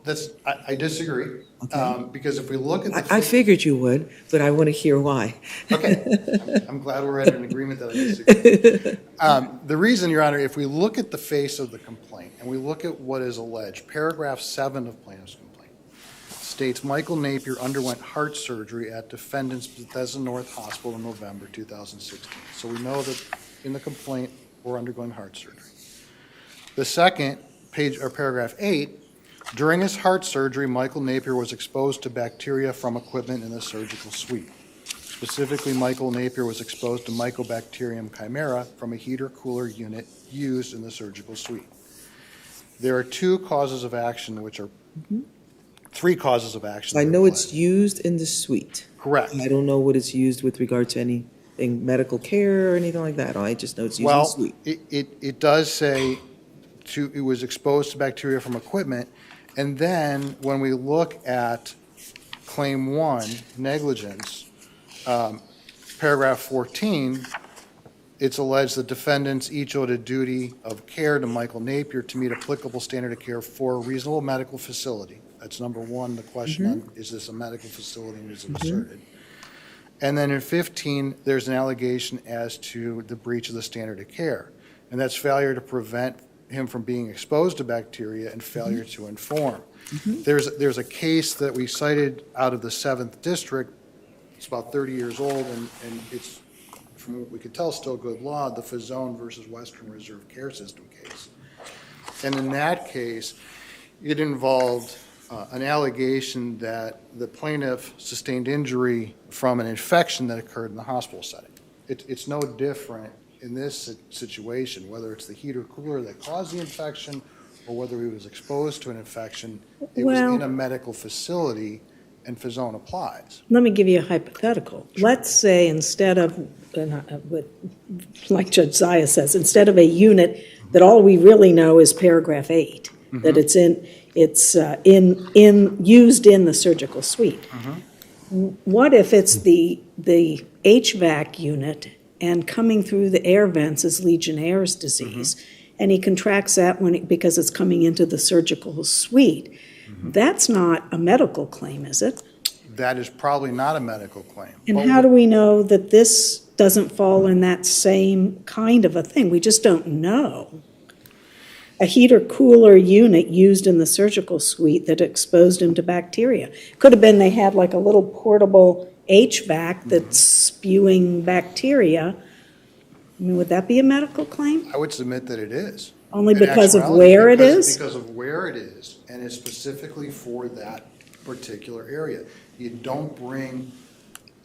I disagree, Okay. because if we look at the. I figured you would, but I want to hear why. Okay, I'm glad we're at an agreement that I disagree. The reason, Your Honor, if we look at the face of the complaint and we look at what is alleged, paragraph 7 of plaintiff's complaint states Michael Napier underwent heart surgery at defendant's Bethesda North Hospital in November 2016. So we know that in the complaint we're undergoing heart surgery. The second page, or paragraph 8, during his heart surgery, Michael Napier was exposed to bacteria from equipment in the surgical suite. Specifically, Michael Napier was exposed to Mycobacterium chimera from a heater-cooler unit used in the surgical suite. There are two causes of action, which are three causes of action. I that know are it's alleged. used in the suite. Correct. I don't know what it's used with regard to anything medical care or anything like that. I just know it's used in the Well, suite. it does say it was exposed to bacteria from equipment. And then when we look at claim 1, negligence, paragraph 14, it's alleged the defendants each owed a duty of care to Michael Napier to meet applicable standard of care for a reasonable medical facility. That's number one, the question on, is this a medical facility and is it asserted? And then in 15, there's an allegation as to the breach of the standard of care. And that's failure to prevent him from being exposed to bacteria and failure to inform. There's a case that we cited out of the 7th District. It's about 30 years old, and it's, from what we could tell, still good law, the Fazone versus Western Reserve Care System case. And in that case, it involved an allegation that the plaintiff sustained injury from an infection that occurred in the hospital setting. It's no different in this situation, whether it's the heater cooler that caused the infection or whether he was exposed to an infection. It was in a medical facility, and Fazone applies. Let me give you a hypothetical. Let's say instead of, like Judge Zaya says, instead of a unit that all we really know is paragraph 8, that it's used in the surgical suite. What if it's the HVAC unit and coming through the air vents is Legionnaire's disease, and he contracts that because it's coming into the surgical suite? That's not a medical claim, is it? That is probably not a medical claim. And how do we know that this doesn't fall in that same kind of a thing? We just don't know. A heater-cooler unit used in the surgical suite that exposed him to bacteria. Could have been they had like a little portable HVAC that's spewing bacteria. I mean, would that be a medical claim? I would submit that it is. Only In because of actuality, where it is? Because of where it is, and it's specifically for that particular area. You don't bring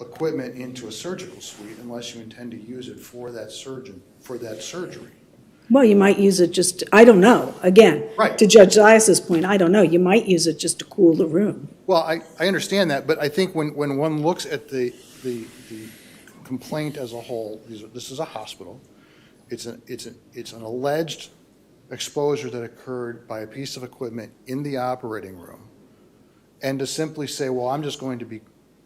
equipment into a surgical suite unless you intend to use it for that surgery. Well, you might use it just, I don't know. Again, Right. to Judge Zias's point, I don't know. You might use it just to cool the room. Well, I understand that, but I think when one looks at the complaint as a whole, this is a hospital. It's an alleged exposure that occurred by a piece of equipment in the operating room. And to simply say, well, I'm just going to be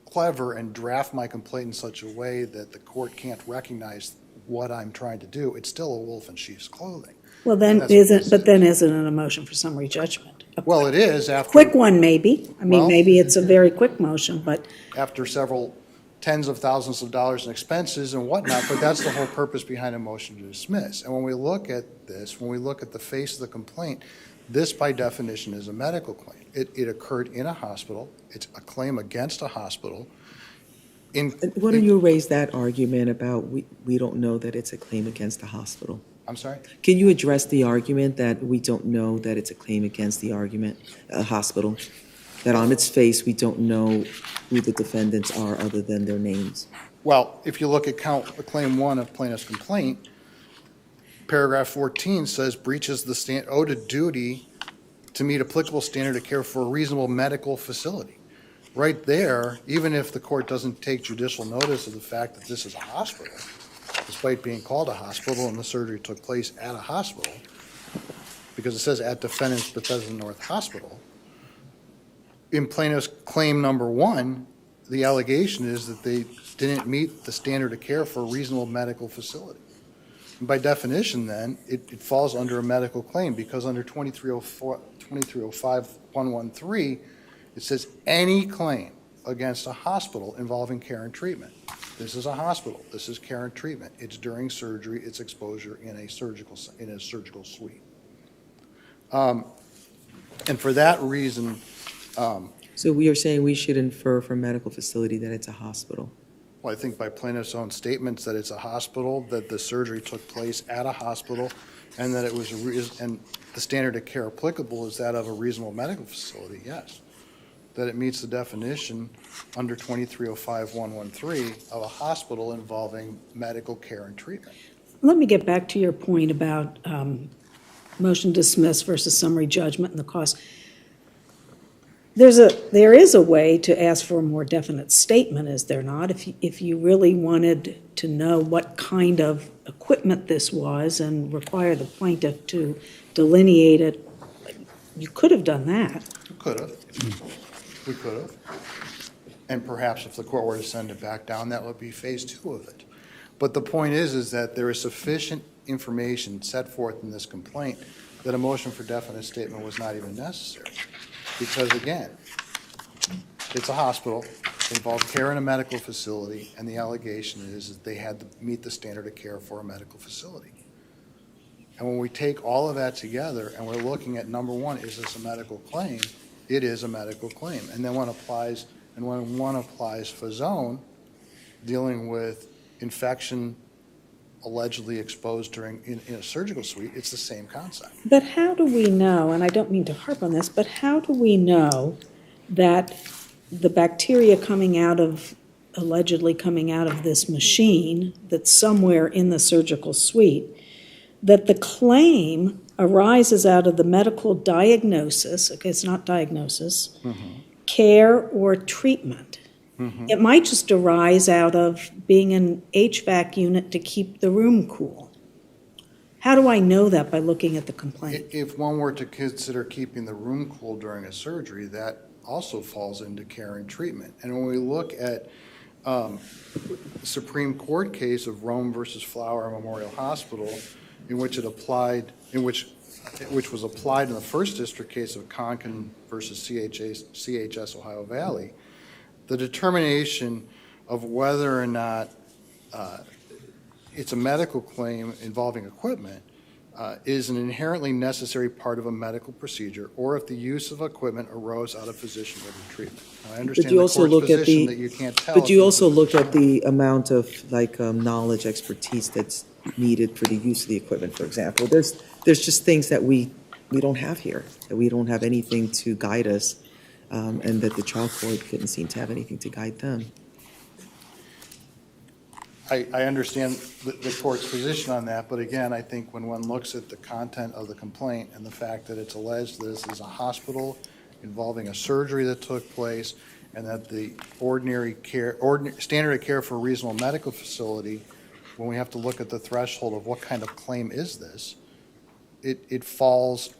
clever and draft my complaint in such a way that the court can't recognize what I'm trying to do, it's still a wolf in sheep's clothing. Well, then That's what this isn't is. it a motion for summary judgment? Well, it is after. Quick one, maybe. I mean, Well- maybe it's a very quick motion, but After several tens of thousands of dollars in expenses and whatnot, but that's the whole purpose behind a motion to dismiss. And when we look at this, when we look at the face of the complaint, this by definition is a medical claim. It occurred in a hospital. It's a claim against a hospital. Why don't you raise that argument about we don't know that it's a claim against the hospital? I'm sorry? Can you address the argument that we don't know that it's a claim against the hospital? That on its face, we don't know who the defendants are other than their names? Well, if you look at claim 1 of plaintiff's complaint, paragraph 14 says breaches the owed a duty to meet applicable standard of care for a reasonable medical facility. Right there, even if the court doesn't take judicial notice of the fact that this is a hospital, despite being called a hospital and the surgery took place at a hospital, because it says at defendant's Bethesda North Hospital, in plaintiff's claim number 1, the allegation is that they didn't meet the standard of care for a reasonable medical facility. And by definition, then, it falls under a medical claim, because under 2305-113, it says any claim against a hospital involving care and treatment. This is a hospital. This is care and treatment. It's during surgery. It's exposure in a surgical suite. And for that reason, So we are saying we should infer from medical facility that it's a hospital? well, I think by plaintiff's own statements that it's a hospital, that the surgery took place at a hospital, and that it was and the standard of care applicable is that of a reasonable medical facility. Yes, that it meets the definition under 2305-113 of a hospital involving medical care and treatment. Let me get back to your point about motion dismiss versus summary judgment and the cost. There is a way to ask for a more definite statement, is there not? If you really wanted to know what kind of equipment this was and require the plaintiff to delineate it, you could have done that. We could have. We could have. And perhaps if the court were to send it back down, that would be phase 2 of it. But the point is that there is sufficient information set forth in this complaint that a motion for definite statement was not even necessary. Because again, it's a hospital, it involved care in a medical facility, and the allegation is that they had to meet the standard of care for a medical facility. And when we take all of that together and we're looking at number 1, is this a medical claim? It is a medical claim. And then when one applies Fazone, dealing with infection allegedly exposed in a surgical suite, it's the same concept. But how do we know, and I don't mean to harp on this, but how do we know that the bacteria allegedly coming out of this machine that's somewhere in the surgical suite, that the claim arises out of the medical diagnosis, okay, it's not diagnosis, care or treatment? It might just arise out of being an HVAC unit to keep the room cool. How do I know that by looking at the complaint? If one were to consider keeping the room cool during a surgery, that also falls into care and treatment. And when we look at the Supreme Court case of Rome versus Flower Memorial Hospital, in which was applied in the First District case of Conkin versus CHS Ohio Valley, the determination of whether or not it's a medical claim involving equipment is an inherently necessary part of a medical procedure, or if the use of equipment arose out of physician-ordered treatment. Now, I understand the court's position that you can't tell. But you also look at the amount of knowledge, expertise that's needed for the use of the equipment, for example. There's just things that we don't have here, that we don't have anything to guide us, and that the trial court couldn't seem to have anything to guide them. I understand the court's position on that, but again, I think when one looks at the content of the complaint and the fact that it's alleged that this is a hospital involving a surgery that took place, and that the standard of care for a reasonable medical facility, when we have to look at the threshold of what kind of claim is this, it falls,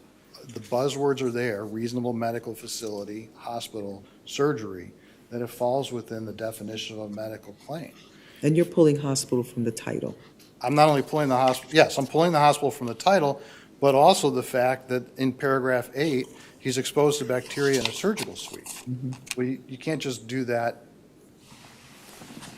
the buzzwords are there, reasonable medical facility, hospital, surgery, that it falls within the definition of a medical claim. And you're pulling hospital from the title. I'm not only pulling the hospital, yes, I'm pulling the hospital from the title, but also the fact that in paragraph 8, he's exposed to bacteria in a surgical suite. Well, you can't just do that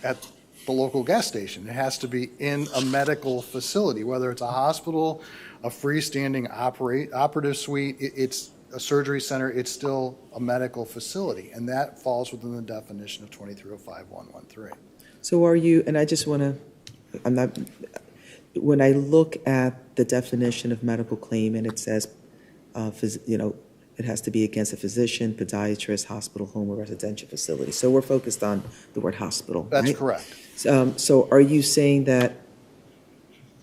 at the local gas station. It has to be in a medical facility, whether it's a hospital, a freestanding operative suite. It's a surgery center, it's still a medical facility, and that falls within the definition of 2305-113. So are you, and I just want to, I'm not, when I look at the definition of medical claim and it says, it has to be against a physician, podiatrist, hospital, home, or residential facility. So we're focused on the word hospital, right? That's correct. So are you saying that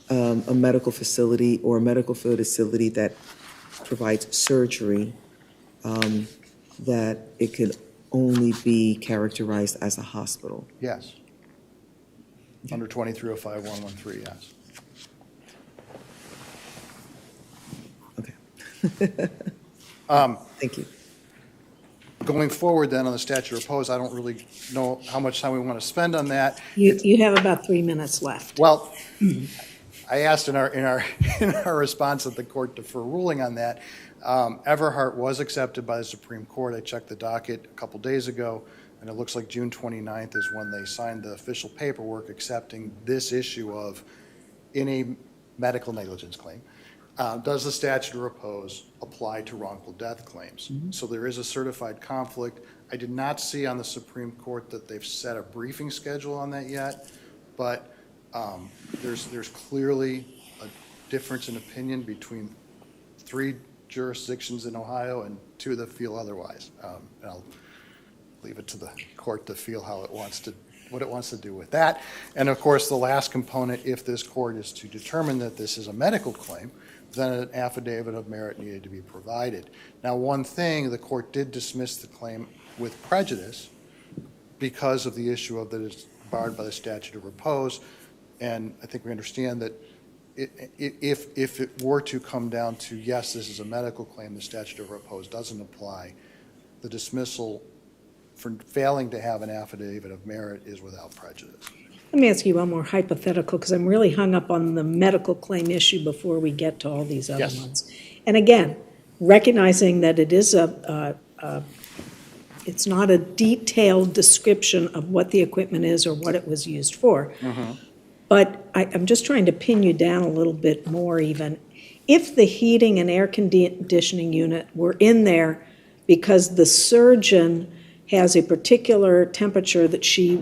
a medical facility or a medical facility that provides surgery, that it could only be characterized as a hospital? Yes. Under 2305-113, yes. Okay. Thank you. Going forward then on the statute of repose, I don't really know how much time we want to spend on that. You have about 3 minutes left. Well, I asked in our response that the court defer ruling on that. Everhart was accepted by the Supreme Court. I checked the docket a couple days ago, and it looks like June 29th is when they signed the official paperwork accepting this issue of, in a medical negligence claim, does the statute of repose apply to wrongful death claims? Mm-hmm. So there is a certified conflict. I did not see on the Supreme Court that they've set a briefing schedule on that yet, but there's clearly a difference in opinion between 3 jurisdictions in Ohio and 2 that feel otherwise. And I'll leave it to the court to feel how it wants to, what it wants to do with that. And of course, the last component, if this court is to determine that this is a medical claim, then an affidavit of merit needed to be provided. Now, one thing, the court did dismiss the claim with prejudice because of the issue of that it's barred by the statute of repose. And I think we understand that if it were to come down to, yes, this is a medical claim, the statute of repose doesn't apply, the dismissal for failing to have an affidavit of merit is without prejudice. Let me ask you one more hypothetical, because I'm really hung up on the medical claim issue before we get to all these other Yes. ones. And again, recognizing that it is it's not a detailed description of what the equipment is or what it was used for. But I'm just trying to pin you down a little bit more even. If the heating and air conditioning unit were in there because the surgeon has a particular temperature that she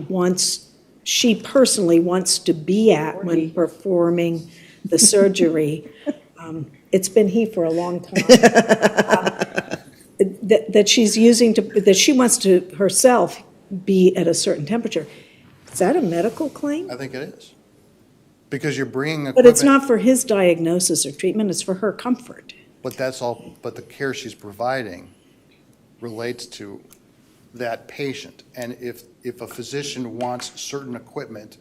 personally wants to be at when performing the surgery, it's been he for a long time, that she's using that she wants to herself be at a certain temperature. Is that a medical claim? I think it is. Because you're bringing equipment. But it's not for his diagnosis or treatment, it's for her comfort. But that's all, but the care she's providing relates to that patient. And if a physician wants certain equipment,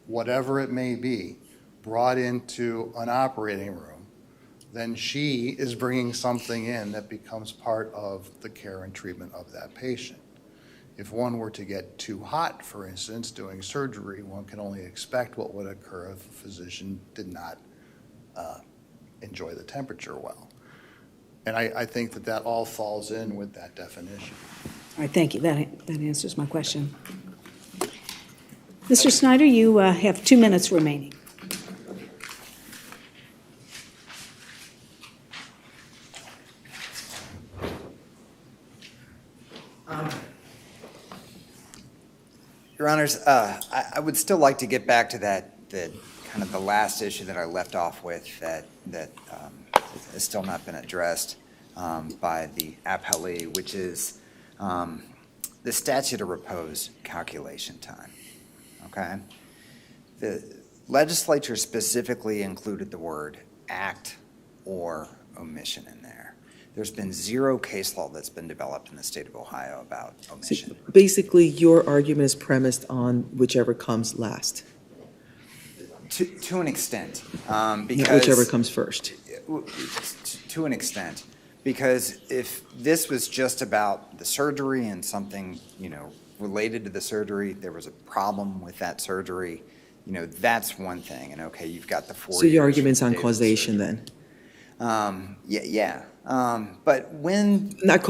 whatever it may be, brought into an operating room, then she is bringing something in that becomes part of the care and treatment of that patient. If one were to get too hot, for instance, doing surgery, one can only expect what would occur if a physician did not enjoy the temperature well. And I think that all falls in with that definition. All right, thank you. That answers my question. Mr. Snyder, you have 2 minutes remaining. Your Honors, I would still like to get back to that kind of the last issue that I left off with that has still not been addressed by the appellee, which is the statute of repose calculation time. Okay? The legislature specifically included the word act or omission in there. There's been zero case law that's been developed in the state of Ohio about omission. So basically, your argument is premised on whichever comes last. To an extent, because Whichever comes first. to an extent, because if this was just about the surgery and something, related to the surgery, there was a problem with that surgery, that's one thing. And okay, you've got the 4 years. So your argument's from on the date of the causation surgery. then? Yeah. But when Not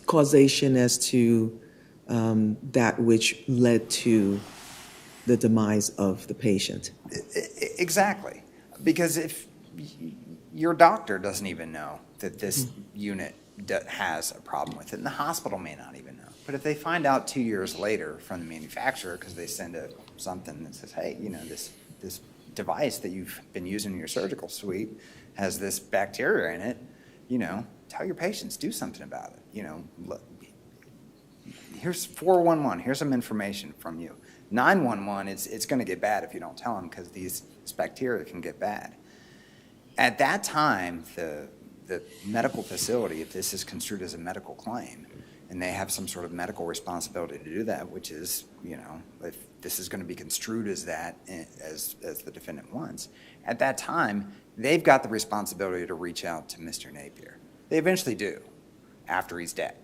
causation as to that which led to the demise of the patient. Exactly, because if your doctor doesn't even know that this unit has a problem with it, and the hospital may not even know. But if they find out 2 years later from the manufacturer, because they send something that says, hey, this device that you've been using in your surgical suite has this bacteria in it, tell your patients, do something about it. Look, here's 411, here's some information from you. 911, it's going to get bad if you don't tell them, because this bacteria can get bad. At that time, the medical facility, if this is construed as a medical claim, and they have some sort of medical responsibility to do that, which is, if this is going to be construed as that, as the defendant wants, at that time, they've got the responsibility to reach out to Mr. Napier. They eventually do, after he's dead.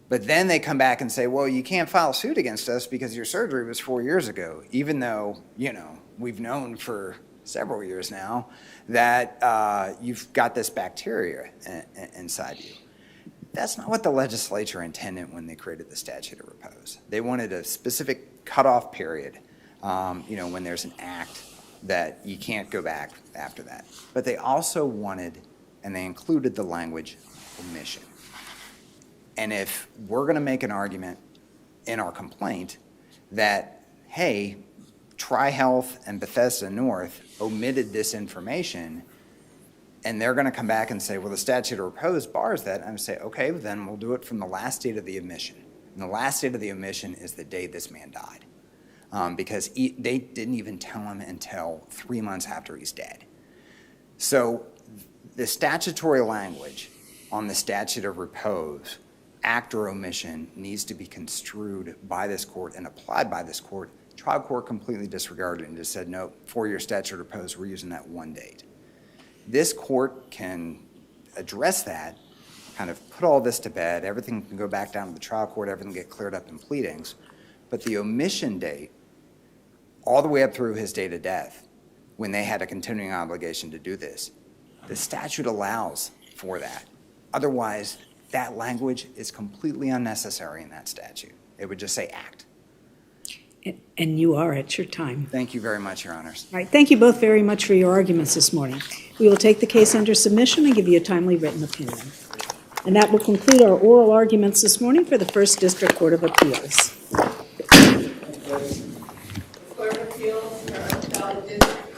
But then they come back and say, well, you can't file suit against us because your surgery was 4 years ago, even though, we've known for several years now that you've got this bacteria inside you. That's not what the legislature intended when they created the statute of repose. They wanted a specific cutoff period, when there's an act that you can't go back after that. But they also wanted, and they included the language, omission. And if we're going to make an argument in our complaint that, hey, TriHealth and Bethesda North omitted this information, and they're going to come back and say, well, the statute of repose bars that, I'm going to say, okay, then we'll do it from the last date of the omission. And the last date of the omission is the day this man died, because they didn't even tell him until 3 months after he's dead. So the statutory language on the statute of repose, act or omission, needs to be construed by this court and applied by this court. Trial court completely disregarded it and just said, no, 4-year statute of repose, we're using that one date. This court can address that, kind of put all this to bed, everything can go back down to the trial court, everything get cleared up in pleadings, but the omission date, all the way up through his date of death, when they had a continuing obligation to do this, the statute allows for that. Otherwise, that language is completely unnecessary in that statute. It would just say act. And you are at your time. Thank you very much, Your Honors. All right, thank you both very much for your arguments this morning. We will take the case under submission and give you a timely written opinion. And that will conclude our oral arguments this morning for the First District Court of Appeals. Court of Appeals for Appellate District